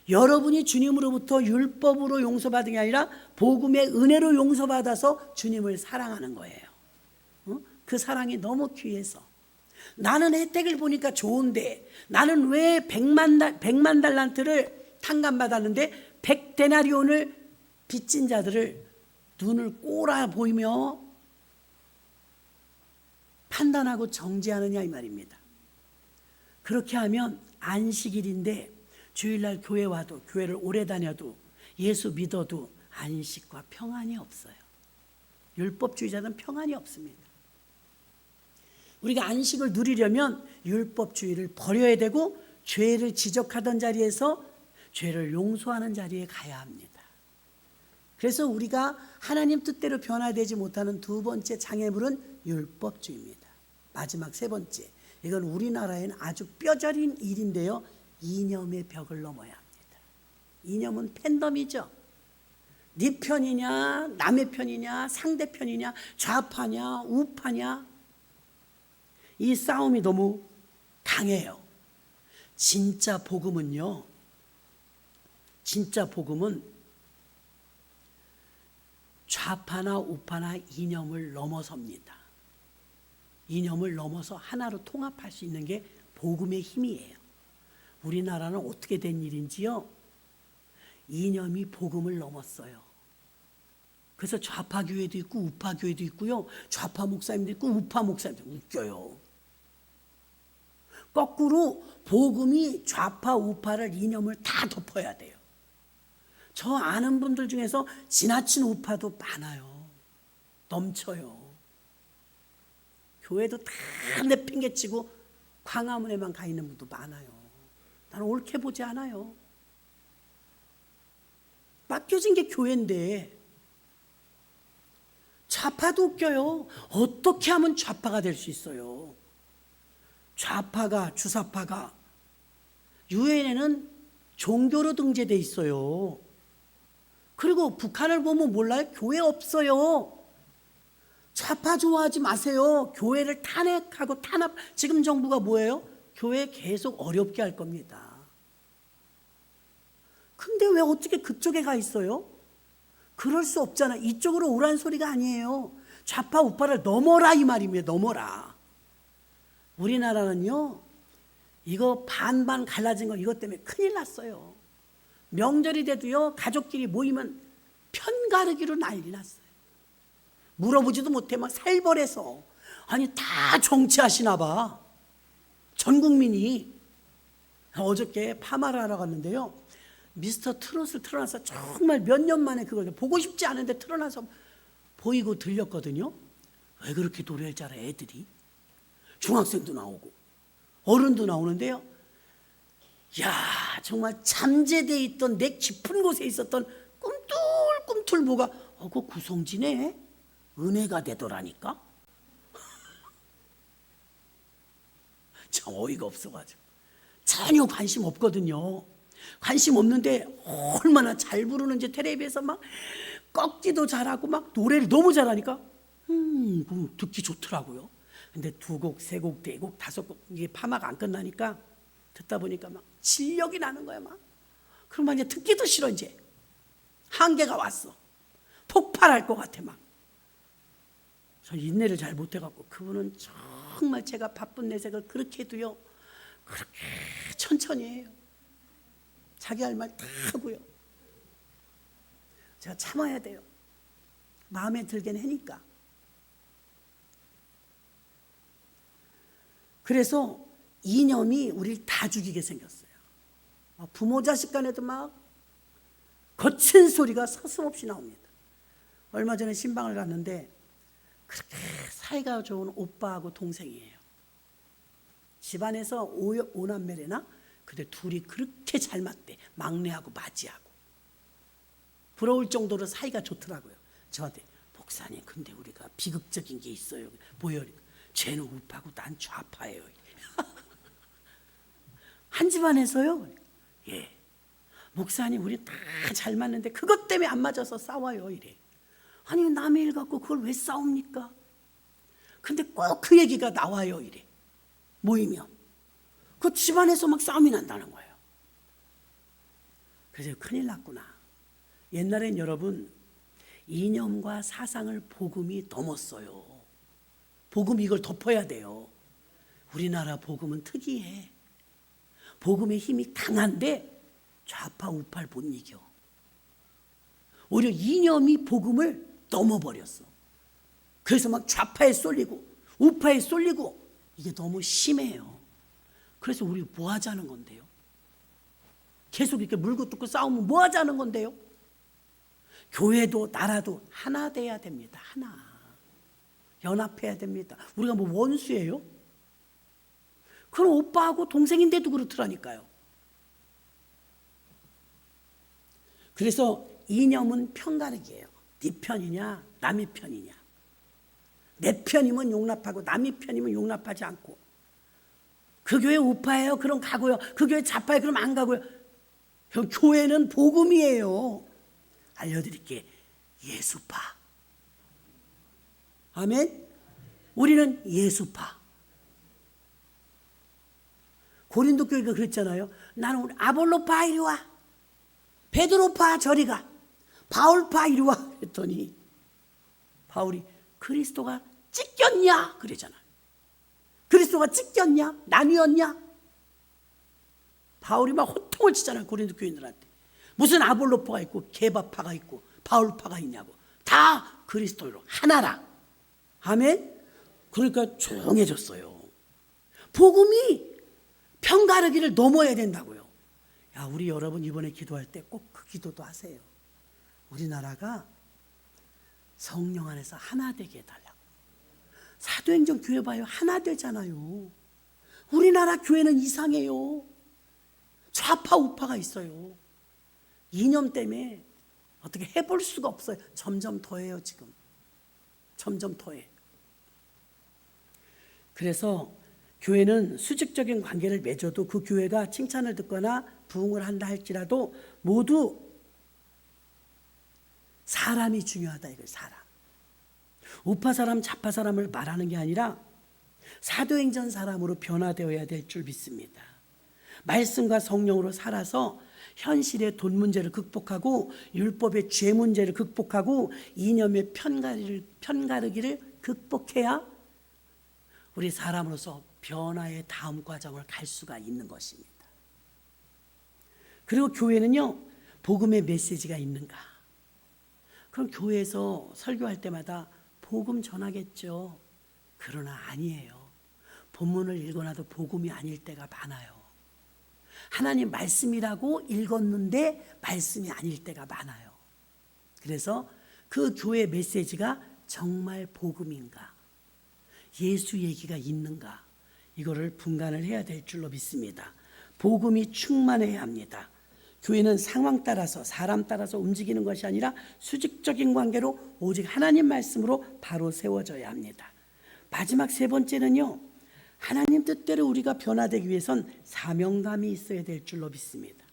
S1: 여러분이 주님으로부터 율법으로 용서받은 게 아니라 복음의 은혜로 용서받아서 주님을 사랑하는 거예요. 그 사랑이 너무 귀해서. 나는 혜택을 보니까 좋은데 나는 왜 100만 달란트를 탕감받았는데 100데나리온을 빚진 자들을 눈을 꼬라 보이며 판단하고 정죄하느냐 이 말입니다. 그렇게 하면 안식일인데 주일날 교회 와도 교회를 오래 다녀도 예수 믿어도 안식과 평안이 없어요. 율법주의자는 평안이 없습니다. 우리가 안식을 누리려면 율법주의를 버려야 되고 죄를 지적하던 자리에서 죄를 용서하는 자리에 가야 합니다. 그래서 우리가 하나님 뜻대로 변화되지 못하는 두 번째 장애물은 율법주의입니다. 마지막 세 번째, 이건 우리나라에는 아주 뼈저린 일인데요. 이념의 벽을 넘어야 합니다. 이념은 팬덤이죠. 네 편이냐 남의 편이냐 상대편이냐 좌파냐 우파냐 이 싸움이 너무 강해요. 진짜 복음은요, 진짜 복음은 좌파나 우파나 이념을 넘어섭니다. 이념을 넘어서 하나로 통합할 수 있는 게 복음의 힘이에요. 우리나라는 어떻게 된 일인지요? 이념이 복음을 넘었어요. 그래서 좌파 교회도 있고 우파 교회도 있고요. 좌파 목사님도 있고 우파 목사님도 웃겨요. 거꾸로 복음이 좌파 우파를 이념을 다 덮어야 돼요. 저 아는 분들 중에서 지나친 우파도 많아요. 넘쳐요. 교회도 다 내팽개치고 광화문에만 가 있는 분도 많아요. 나는 옳게 보지 않아요. 맡겨진 게 교회인데. 좌파도 웃겨요. 어떻게 하면 좌파가 될 수 있어요? 좌파가, 주사파가 유엔에는 종교로 등재돼 있어요. 그리고 북한을 보면 몰라요? 교회 없어요. 좌파 좋아하지 마세요. 교회를 탄핵하고 탄압. 지금 정부가 뭐예요? 교회 계속 어렵게 할 겁니다. 근데 왜 어떻게 그쪽에 가 있어요? 그럴 수 없잖아. 이쪽으로 오라는 소리가 아니에요. 좌파 우파를 넘어라 이 말입니다. 넘어라. 우리나라는요, 이거 반반 갈라진 거 이것 때문에 큰일 났어요. 명절이 돼도요, 가족끼리 모이면 편가르기로 난리 났어요. 물어보지도 못해 막 살벌해서. 아니 다 정치하시나 봐. 전 국민이. 어저께 파마를 하러 갔는데요, 미스터 트롯을 틀어놔서 정말 몇 년 만에 그걸 보고 싶지 않은데 틀어놔서 보이고 들렸거든요. 왜 그렇게 노래를 잘해 애들이? 중학생도 나오고 어른도 나오는데요, 야 정말 잠재되어 있던 내 깊은 곳에 있었던 꿈틀꿈틀 뭐가 그거 구성지네? 은혜가 되더라니까. 참 어이가 없어가지고 전혀 관심 없거든요. 관심 없는데 얼마나 잘 부르는지 텔레비에서 막 꺾기도 잘하고 막 노래를 너무 잘하니까 듣기 좋더라고요. 근데 2곡, 3곡, 4곡, 5곡 이게 파마가 안 끝나니까 듣다 보니까 막 진력이 나는 거야 막. 그러면 이제 듣기도 싫어. 이제 한계가 왔어. 폭발할 것 같아 막. 저 인내를 잘 못해갖고 그분은 정말 제가 바쁜 내색을 그렇게 해도요, 그렇게 천천히 해요. 자기 할 말 다 하고요. 제가 참아야 돼요. 마음에 들긴 하니까. 그래서 이념이 우리를 다 죽이게 생겼어요. 부모 자식 간에도 막 거친 소리가 서슴없이 나옵니다. 얼마 전에 신방을 갔는데 그렇게 사이가 좋은 오빠하고 동생이에요. 집안에서 오남매래나? 근데 둘이 그렇게 잘 맞대. 막내하고 맞이하고. 부러울 정도로 사이가 좋더라고요. 저한테 목사님 근데 우리가 비극적인 게 있어요. 뭐요? 쟤는 우파고 난 좌파예요. 한 집안에서요. 예. 목사님 우리 다 잘 맞는데 그것 때문에 안 맞아서 싸워요. 이래. 아니 남의 일 갖고 그걸 왜 싸웁니까? 근데 꼭 그 얘기가 나와요. 이래. 모이면. 그 집안에서 막 싸움이 난다는 거예요. 그래서 큰일 났구나. 옛날엔 여러분 이념과 사상을 복음이 넘었어요. 복음이 이걸 덮어야 돼요. 우리나라 복음은 특이해. 복음의 힘이 강한데 좌파 우파를 못 이겨. 오히려 이념이 복음을 넘어버렸어. 그래서 막 좌파에 쏠리고 우파에 쏠리고 이게 너무 심해요. 그래서 우리 뭐 하자는 건데요? 계속 이렇게 물고 뜯고 싸우면 뭐 하자는 건데요? 교회도 나라도 하나 돼야 됩니다. 하나. 연합해야 됩니다. 우리가 뭐 원수예요? 그럼 오빠하고 동생인데도 그렇더라니까요. 그래서 이념은 편가르기예요. 네 편이냐 남의 편이냐. 내 편이면 용납하고 남의 편이면 용납하지 않고. 그 교회 우파예요? 그럼 가고요. 그 교회 좌파예요? 그럼 안 가고요. 교회는 복음이에요. 알려드릴게. 예수파. 아멘. 우리는 예수파. 고린도 교회가 그랬잖아요. 나는 우리 아볼로파 이리 와. 베드로파 저리 가. 바울파 이리 와. 그랬더니 바울이 그리스도가 찢겼냐? 그러잖아요. 그리스도가 찢겼냐? 나뉘었냐? 바울이 막 호통을 치잖아요. 고린도 교인들한테. 무슨 아볼로파가 있고 게바파가 있고 바울파가 있냐고. 다 그리스도로 하나라. 아멘. 그러니까 조용해졌어요. 복음이 편가르기를 넘어야 된다고요. 야, 우리 여러분 이번에 기도할 때 꼭 그 기도도 하세요. 우리나라가 성령 안에서 하나 되게 해달라고. 사도행전 교회 봐요. 하나 되잖아요. 우리나라 교회는 이상해요. 좌파 우파가 있어요. 이념 때문에 어떻게 해볼 수가 없어요. 점점 더해요. 지금 점점 더해. 그래서 교회는 수직적인 관계를 맺어도 그 교회가 칭찬을 듣거나 부흥을 한다 할지라도 모두 사람이 중요하다 이거예요. 사람. 우파 사람 좌파 사람을 말하는 게 아니라 사도행전 사람으로 변화되어야 될 줄 믿습니다. 말씀과 성령으로 살아서 현실의 돈 문제를 극복하고 율법의 죄 문제를 극복하고 이념의 편가르기를 극복해야 우리 사람으로서 변화의 다음 과정을 갈 수가 있는 것입니다. 그리고 교회는요, 복음의 메시지가 있는가? 그럼 교회에서 설교할 때마다 복음 전하겠죠. 그러나 아니에요. 본문을 읽어놔도 복음이 아닐 때가 많아요. 하나님 말씀이라고 읽었는데 말씀이 아닐 때가 많아요. 그래서 그 교회 메시지가 정말 복음인가? 예수 얘기가 있는가? 이거를 분간을 해야 될 줄로 믿습니다. 복음이 충만해야 합니다. 교회는 상황 따라서 사람 따라서 움직이는 것이 아니라 수직적인 관계로 오직 하나님 말씀으로 바로 세워져야 합니다. 마지막 세 번째는요, 하나님 뜻대로 우리가 변화되기 위해선 사명감이 있어야 될 줄로 믿습니다.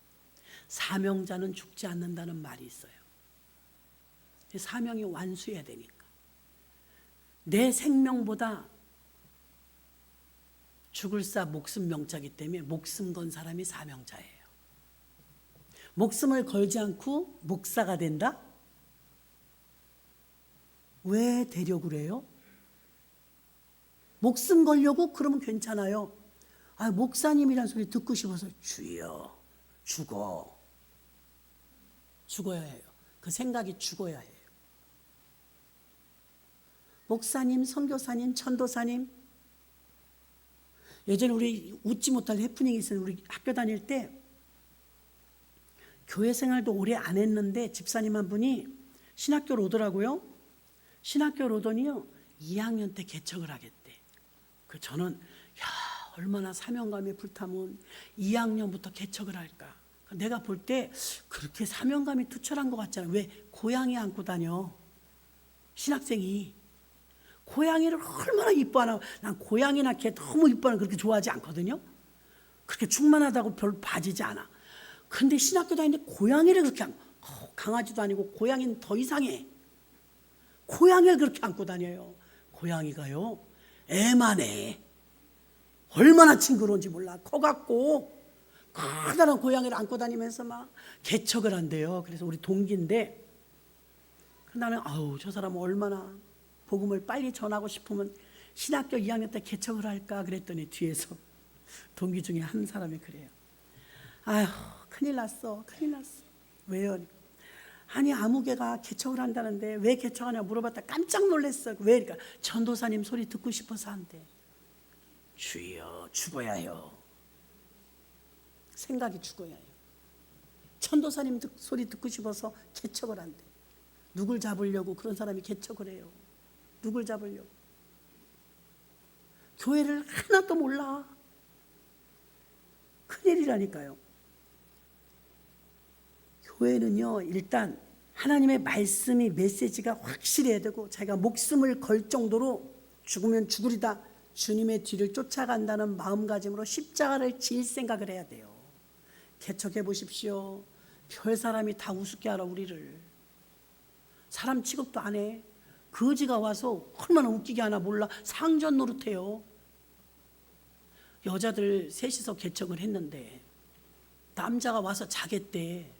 S1: 사명자는 죽지 않는다는 말이 있어요. 사명이 완수해야 되니까. 내 생명보다 죽을 사 목숨 명자기 때문에 목숨 건 사람이 사명자예요. 목숨을 걸지 않고 목사가 된다? 왜 되려고 그래요? 목숨 걸려고 그러면 괜찮아요. 아, 목사님이란 소리 듣고 싶어서 주여, 죽어야 해요. 그 생각이 죽어야 해요. 목사님, 선교사님, 전도사님. 예전에 우리 웃지 못할 해프닝이 있어요. 우리 학교 다닐 때 교회 생활도 오래 안 했는데 집사님 한 분이 신학교로 오더라고요. 신학교로 오더니요, 2학년 때 개척을 하겠대. 그 저는 얼마나 사명감에 불타면 2학년부터 개척을 할까. 내가 볼 때 그렇게 사명감이 투철한 것 같잖아. 왜? 고양이 안고 다녀. 신학생이. 고양이를 얼마나 이뻐하나. 난 고양이나 개 너무 이뻐하는 그렇게 좋아하지 않거든요. 그렇게 충만하다고 별로 봐지지 않아. 근데 신학교 다니는데 고양이를 그렇게 강아지도 아니고 고양이는 더 이상해. 고양이를 그렇게 안고 다녀요. 고양이가요, 애만 해. 얼마나 징그러운지 몰라. 커 갖고 커다란 고양이를 안고 다니면서 막 개척을 한대요. 그래서 우리 동기인데 나는 저 사람은 얼마나 복음을 빨리 전하고 싶으면 신학교 2학년 때 개척을 할까 그랬더니 뒤에서 동기 중에 한 사람이 그래요. 큰일 났어. 왜요? 아니, 아무개가 개척을 한다는데 왜 개척하냐 물어봤다 깜짝 놀랐어. 왜? 그러니까 전도사님 소리 듣고 싶어서 한대. 주여, 죽어야 해요. 생각이 죽어야 해요. 전도사님 소리 듣고 싶어서 개척을 한대. 누굴 잡으려고 그런 사람이 개척을 해요. 누굴 잡으려고. 교회를 하나도 몰라. 큰일이라니까요. 교회는요, 일단 하나님의 말씀이 메시지가 확실해야 되고 자기가 목숨을 걸 정도로 죽으면 죽으리다 주님의 뒤를 쫓아간다는 마음가짐으로 십자가를 질 생각을 해야 돼요. 개척해 보십시오. 별 사람이 다 우습게 알아 우리를. 사람 취급도 안 해. 거지가 와서 얼마나 웃기게 하나 몰라. 상전 노릇해요. 여자들 셋이서 개척을 했는데 남자가 와서 자겠대.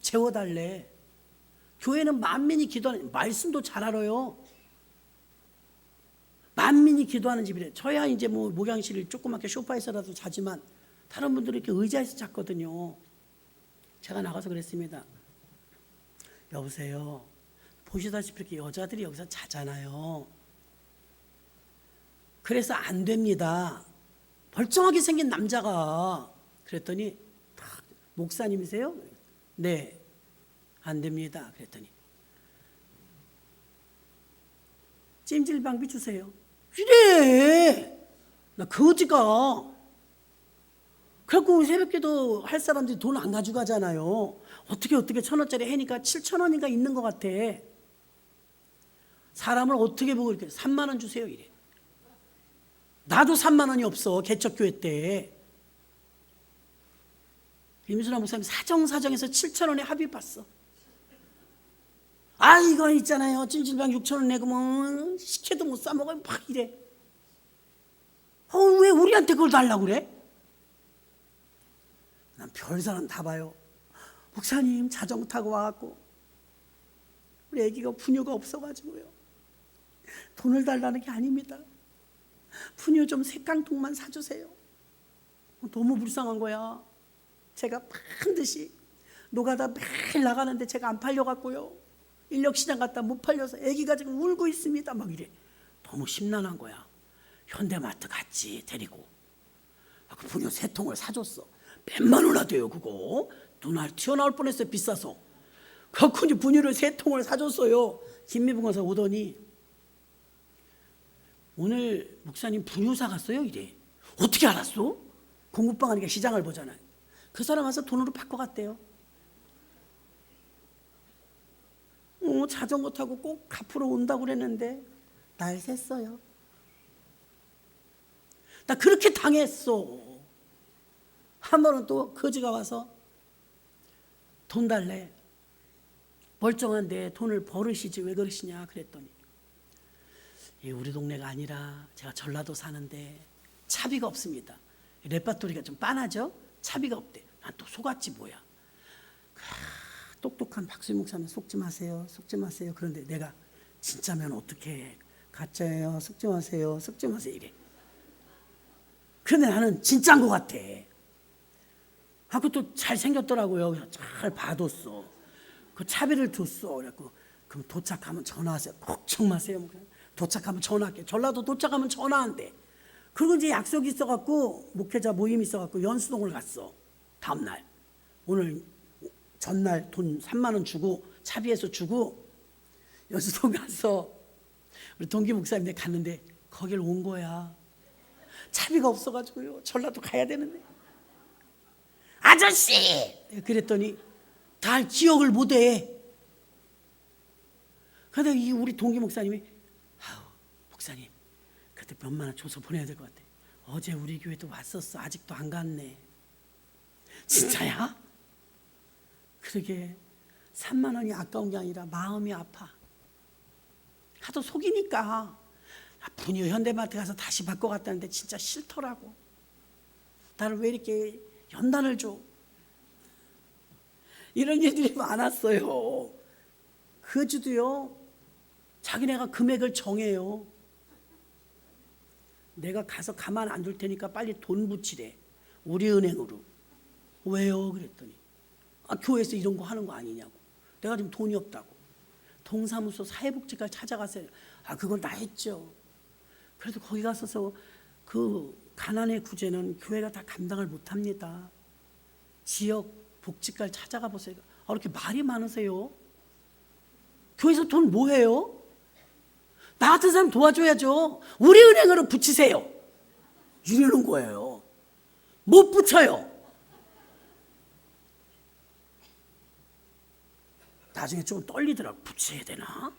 S1: 재워달래. 교회는 만민이 기도하는, 말씀도 잘 알아요. 만민이 기도하는 집이래. 저야 이제 뭐 목양실을 조그맣게 소파에서라도 자지만 다른 분들은 이렇게 의자에서 잤거든요. 제가 나가서 그랬습니다. 여보세요. 보시다시피 이렇게 여자들이 여기서 자잖아요. 그래서 안 됩니다. 멀쩡하게 생긴 남자가. 그랬더니 목사님이세요? 네. 안 됩니다. 그랬더니 찜질방비 주세요. 이래. 나 거지가 그래갖고 우리 새벽기도 할 사람들이 돈 안 가져가잖아요. 어떻게 1,000원짜리 해니까 7,000원인가 있는 것 같아. 사람을 어떻게 보고 이렇게 3만 원 주세요 이래. 나도 3만 원이 없어 개척교회 때. 임순환 목사님 사정사정해서 7,000원에 합의 봤어. 아 이거 있잖아요 찜질방 6,000원 내고 뭐 식혜도 못 사 먹어요 막 이래. 왜 우리한테 그걸 달라고 그래? 난 별사람 다 봐요. 목사님 자전거 타고 와갖고 우리 애기가 분유가 없어가지고요 돈을 달라는 게 아닙니다. 분유 좀 3깡통만 사주세요. 너무 불쌍한 거야. 제가 반드시 노가다 매일 나가는데 제가 안 팔려갖고요 인력시장 갔다 못 팔려서 애기가 지금 울고 있습니다 막 이래. 너무 심란한 거야. 현대마트 갔지 데리고. 그 분유 3통을 사줬어. 몇만 원이나 돼요 그거. 눈알 튀어나올 뻔했어요 비싸서. 그래서 분유를 3통을 사줬어요. 김미붕 가서 오더니 오늘 목사님 분유 사갔어요 이래. 어떻게 알았어? 공급방 하니까 시장을 보잖아요. 그 사람 와서 돈으로 바꿔갔대요. 자전거 타고 꼭 갚으러 온다고 그랬는데 날 샜어요. 나 그렇게 당했어. 한 번은 또 거지가 와서 돈 달래. 멀쩡한데 돈을 버릇이지 왜 그러시냐 그랬더니 우리 동네가 아니라 제가 전라도 사는데 차비가 없습니다. 레파토리가 좀 빤하죠? 차비가 없대. 난 또 속았지 뭐야. 똑똑한 박수희 목사님 속지 마세요. 속지 마세요. 그런데 내가 진짜면 어떡해. 가짜예요. 속지 마세요. 속지 마세요 이래. 그런데 나는 진짜인 것 같아. 그것도 잘생겼더라고요. 잘 봐뒀어. 그 차비를 줬어. 그래갖고 그럼 도착하면 전화하세요. 걱정 마세요. 도착하면 전화할게. 전라도 도착하면 전화한대. 그리고 이제 약속이 있어갖고 목회자 모임이 있어갖고 연수동을 갔어. 다음날. 오늘 전날 돈 3만 원 주고 차비해서 주고 연수동 가서 우리 동기 목사님네 갔는데 거길 온 거야. 차비가 없어가지고요. 전라도 가야 되는데. 아저씨! 그랬더니 다 기억을 못해. 그런데 이 우리 동기 목사님이 목사님 그때 몇만 원 줘서 보내야 될 것 같아. 어제 우리 교회도 왔었어. 아직도 안 갔네. 진짜야? 그러게 3만 원이 아까운 게 아니라 마음이 아파. 하도 속이니까 분유 현대마트 가서 다시 바꿔갔다는데 진짜 싫더라고. 나를 왜 이렇게 연단을 줘. 이런 일들이 많았어요. 그 주도요 자기네가 금액을 정해요. 내가 가서 가만 안 둘 테니까 빨리 돈 붙이래. 우리 은행으로. 왜요? 그랬더니 교회에서 이런 거 하는 거 아니냐고. 내가 지금 돈이 없다고. 동사무소 사회복지과를 찾아가세요. 그건 다 했죠. 그래도 거기 가서서 그 가난의 구제는 교회가 다 감당을 못합니다. 지역 복지과를 찾아가 보세요. 이렇게 말이 많으세요? 교회에서 돈 뭐 해요? 나 같은 사람 도와줘야죠. 우리 은행으로 붙이세요. 이러는 거예요. 못 붙여요. 나중에 좀 떨리더라고. 붙여야 되나?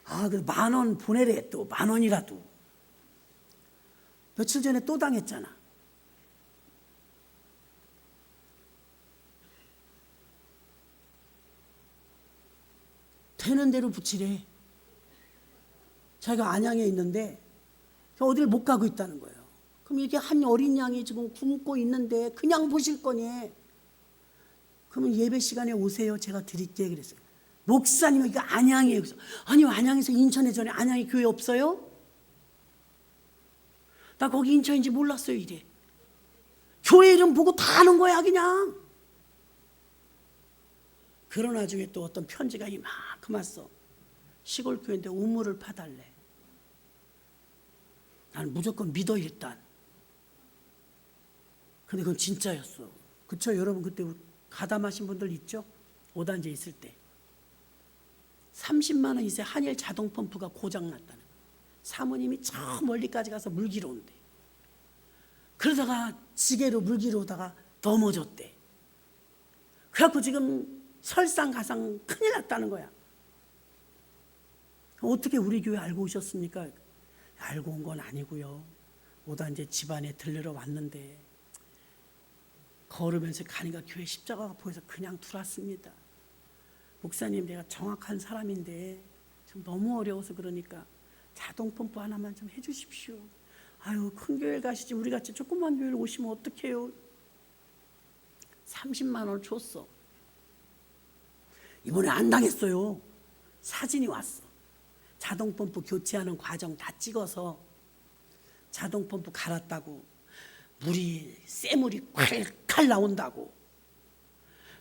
S1: 그래도 10,000원 보내래. 또 10,000원이라도. 며칠 전에 또 당했잖아. 되는 대로 붙이래. 자기가 안양에 있는데 어디를 못 가고 있다는 거예요. 그럼 이렇게 한 어린 양이 지금 굶고 있는데 그냥 보실 거니? 그러면 예배 시간에 오세요. 제가 드릴게. 그랬어요. 목사님 이거 안양이에요. 그래서 아니요 안양에서 인천에 전에 안양에 교회 없어요? 나 거기 인천인지 몰랐어요. 이래. 교회 이름 보고 다 아는 거야 그냥. 그런 와중에 또 어떤 편지가 이만큼 왔어. 시골 교회인데 우물을 파달래. 나는 무조건 믿어 일단. 근데 그건 진짜였어. 그쵸 여러분 그때 가담하신 분들 있죠? 5단제 있을 때 30만 원 이세 한일 자동 펌프가 고장 났다는. 사모님이 저 멀리까지 가서 물기로 온대. 그러다가 지게로 물기로 오다가 넘어졌대. 그래갖고 지금 설상가상 큰일 났다는 거야. 어떻게 우리 교회 알고 오셨습니까? 알고 온 건 아니고요. 오다 이제 집안에 들르러 왔는데 걸으면서 가니까 교회 십자가가 보여서 그냥 들어왔습니다. 목사님, 내가 정확한 사람인데 좀 너무 어려워서 그러니까 자동 펌프 하나만 좀 해주십시오. 아유, 큰 교회 가시지 우리 같이 조그만 교회를 오시면 어떡해요. 30만 원 줬어. 이번에 안 당했어요. 사진이 왔어. 자동 펌프 교체하는 과정 다 찍어서 자동 펌프 갈았다고 쇠물이 칼칼 나온다고.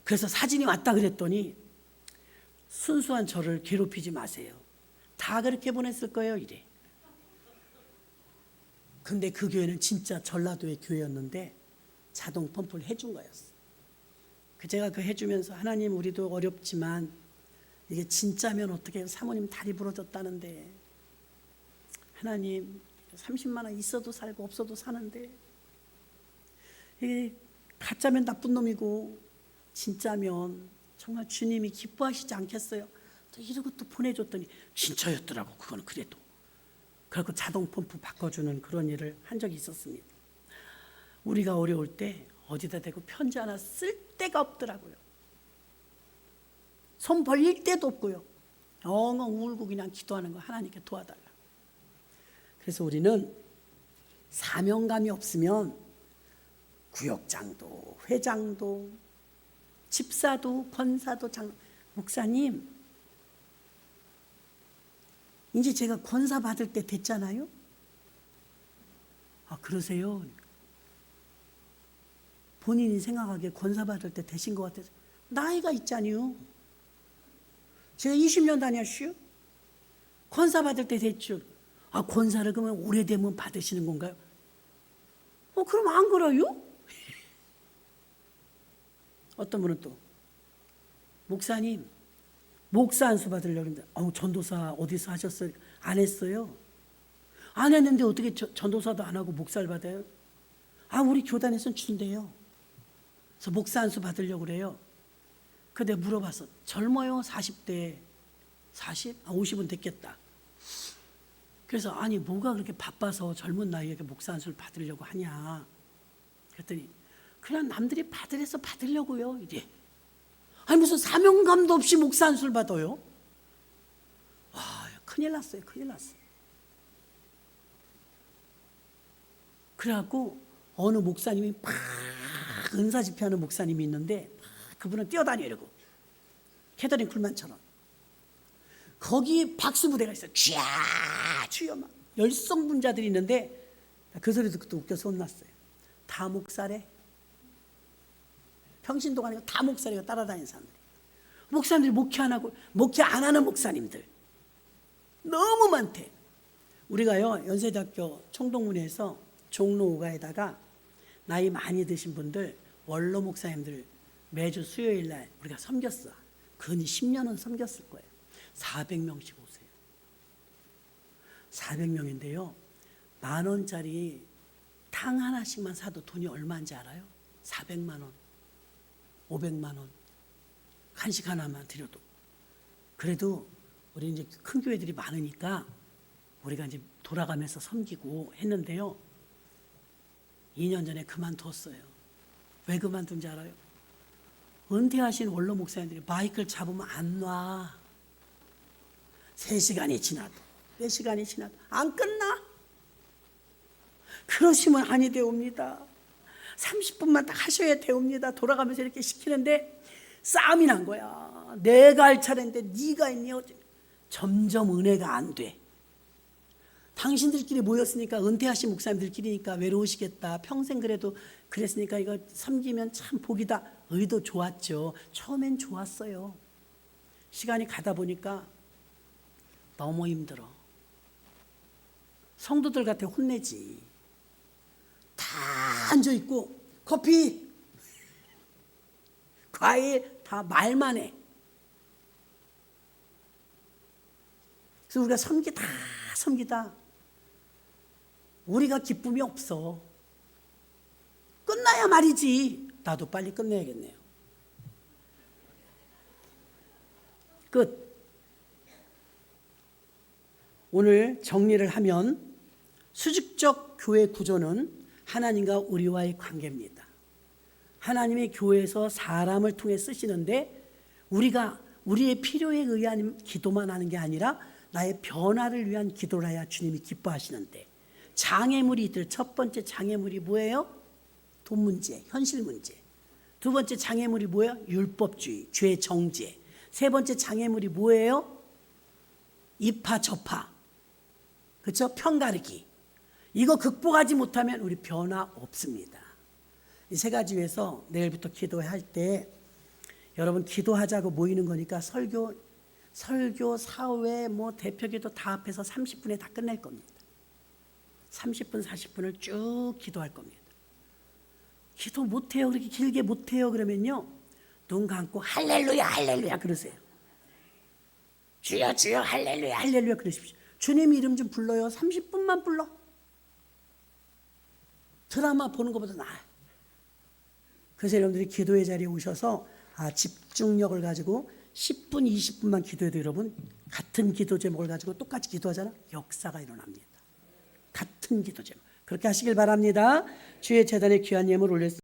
S1: 그래서 사진이 왔다 그랬더니 순수한 저를 괴롭히지 마세요. 다 그렇게 보냈을 거예요 이래. 근데 그 교회는 진짜 전라도의 교회였는데 자동 펌프를 해준 거였어. 제가 그 해주면서 하나님, 우리도 어렵지만 이게 진짜면 어떻게 해요? 사모님 다리 부러졌다는데 하나님 30만 원 있어도 살고 없어도 사는데 이게 가짜면 나쁜 놈이고 진짜면 정말 주님이 기뻐하시지 않겠어요? 또 이러고 또 보내줬더니 진짜였더라고. 그거는 그래도. 그래서 자동 펌프 바꿔주는 그런 일을 한 적이 있었습니다. 우리가 어려울 때 어디다 대고 편지 하나 쓸 데가 없더라고요. 손 벌릴 데도 없고요. 엉엉 울고 그냥 기도하는 거, 하나님께 도와달라. 그래서 우리는 사명감이 없으면 구역장도 회장도 집사도 권사도 목사님, 이제 제가 권사 받을 때 됐잖아요. 아, 그러세요? 본인이 생각하기에 권사 받을 때 되신 것 같아서. 나이가 있잖아요. 제가 20년 다녔슈. 권사 받을 때 됐죠. 아, 권사를 그러면 오래되면 받으시는 건가요? 그럼 안 그래요? 어떤 분은 또 목사님, 목사 안수 받으려고 했는데 전도사 어디서 하셨어요? 안 했어요. 안 했는데 어떻게 전도사도 안 하고 목사를 받아요? 아, 우리 교단에서는 준대요. 그래서 목사 안수 받으려고 그래요. 근데 물어봤어. 젊어요? 40대 40? 50은 됐겠다. 그래서 아니 뭐가 그렇게 바빠서 젊은 나이에 목사 안수를 받으려고 하냐. 그랬더니 그냥 남들이 받으래서 받으려고요. 이래. 아니 무슨 사명감도 없이 목사 안수를 받아요? 와, 큰일 났어요. 큰일 났어요. 그래갖고 어느 목사님이 막 은사 집회하는 목사님이 있는데 그분은 뛰어다니려고 캐더린 쿨만처럼 거기 박수 부대가 있어요. 쥐야 주여 막 열성분자들이 있는데 그 소리 듣고 또 웃겨서 혼났어요. 다 목사래. 평신도가 아니고 다 목사래가 따라다니는 사람들이. 목사님들이 목회 안 하는 목사님들 너무 많대. 우리가요 연세대학교 총동문회에서 종로 5가에다가 나이 많이 드신 분들 원로 목사님들 매주 수요일 날 우리가 섬겼어. 근이 10년은 섬겼을 거예요. 400명씩 오세요. 400명인데요. 10,000원짜리 탕 하나씩만 사도 돈이 얼마인지 알아요? 400만 원, 500만 원. 간식 하나만 드려도. 그래도 우리 이제 큰 교회들이 많으니까 우리가 이제 돌아가면서 섬기고 했는데요. 2년 전에 그만뒀어요. 왜 그만둔지 알아요? 은퇴하신 원로 목사님들이 마이크를 잡으면 안 놔. 3시간이 지나도 4시간이 지나도 안 끝나. 그러시면 아니 되옵니다. 30분만 딱 하셔야 되옵니다. 돌아가면서 이렇게 시키는데 싸움이 난 거야. 내가 할 차례인데 네가 했니? 점점 은혜가 안 돼. 당신들끼리 모였으니까 은퇴하신 목사님들끼리니까 외로우시겠다. 평생 그래도 그랬으니까 이거 섬기면 참 복이다. 의도 좋았죠. 처음엔 좋았어요. 시간이 가다 보니까 너무 힘들어. 성도들 같아 혼내지. 다 앉아있고 커피, 과일 다 말만 해. 그래서 우리가 섬기다 우리가 기쁨이 없어. 끝나야 말이지. 나도 빨리 끝내야겠네요. 끝. 오늘 정리를 하면 수직적 교회 구조는 하나님과 우리와의 관계입니다. 하나님의 교회에서 사람을 통해 쓰시는데 우리가 우리의 필요에 의한 기도만 하는 게 아니라 나의 변화를 위한 기도를 해야 주님이 기뻐하시는데, 장애물이 있들. 첫 번째 장애물이 뭐예요? 돈 문제, 현실 문제. 두 번째 장애물이 뭐예요? 율법주의, 죄 정죄. 세 번째 장애물이 뭐예요? 이파 저파, 그렇죠? 편가르기. 이거 극복하지 못하면 우리 변화 없습니다. 이 세 가지 위해서 내일부터 기도할 때 여러분 기도하자고 모이는 거니까 설교, 사회, 대표기도 다 합해서 30분에 다 끝낼 겁니다. 30분, 40분을 쭉 기도할 겁니다. 기도 못해요, 그렇게 길게 못해요 그러면요, 눈 감고 할렐루야 할렐루야 그러세요. 주여 주여 할렐루야 할렐루야 그러십시오. 주님 이름 좀 불러요. 30분만 불러. 드라마 보는 것보다 나아요. 그래서 여러분들이 기도의 자리에 오셔서 집중력을 가지고 10분, 20분만 기도해도 여러분 같은 기도 제목을 가지고 똑같이 기도하잖아요. 역사가 일어납니다. 같은 기도 제목. 그렇게 하시길 바랍니다. 주의 제단에 귀한 예물 올렸습니다.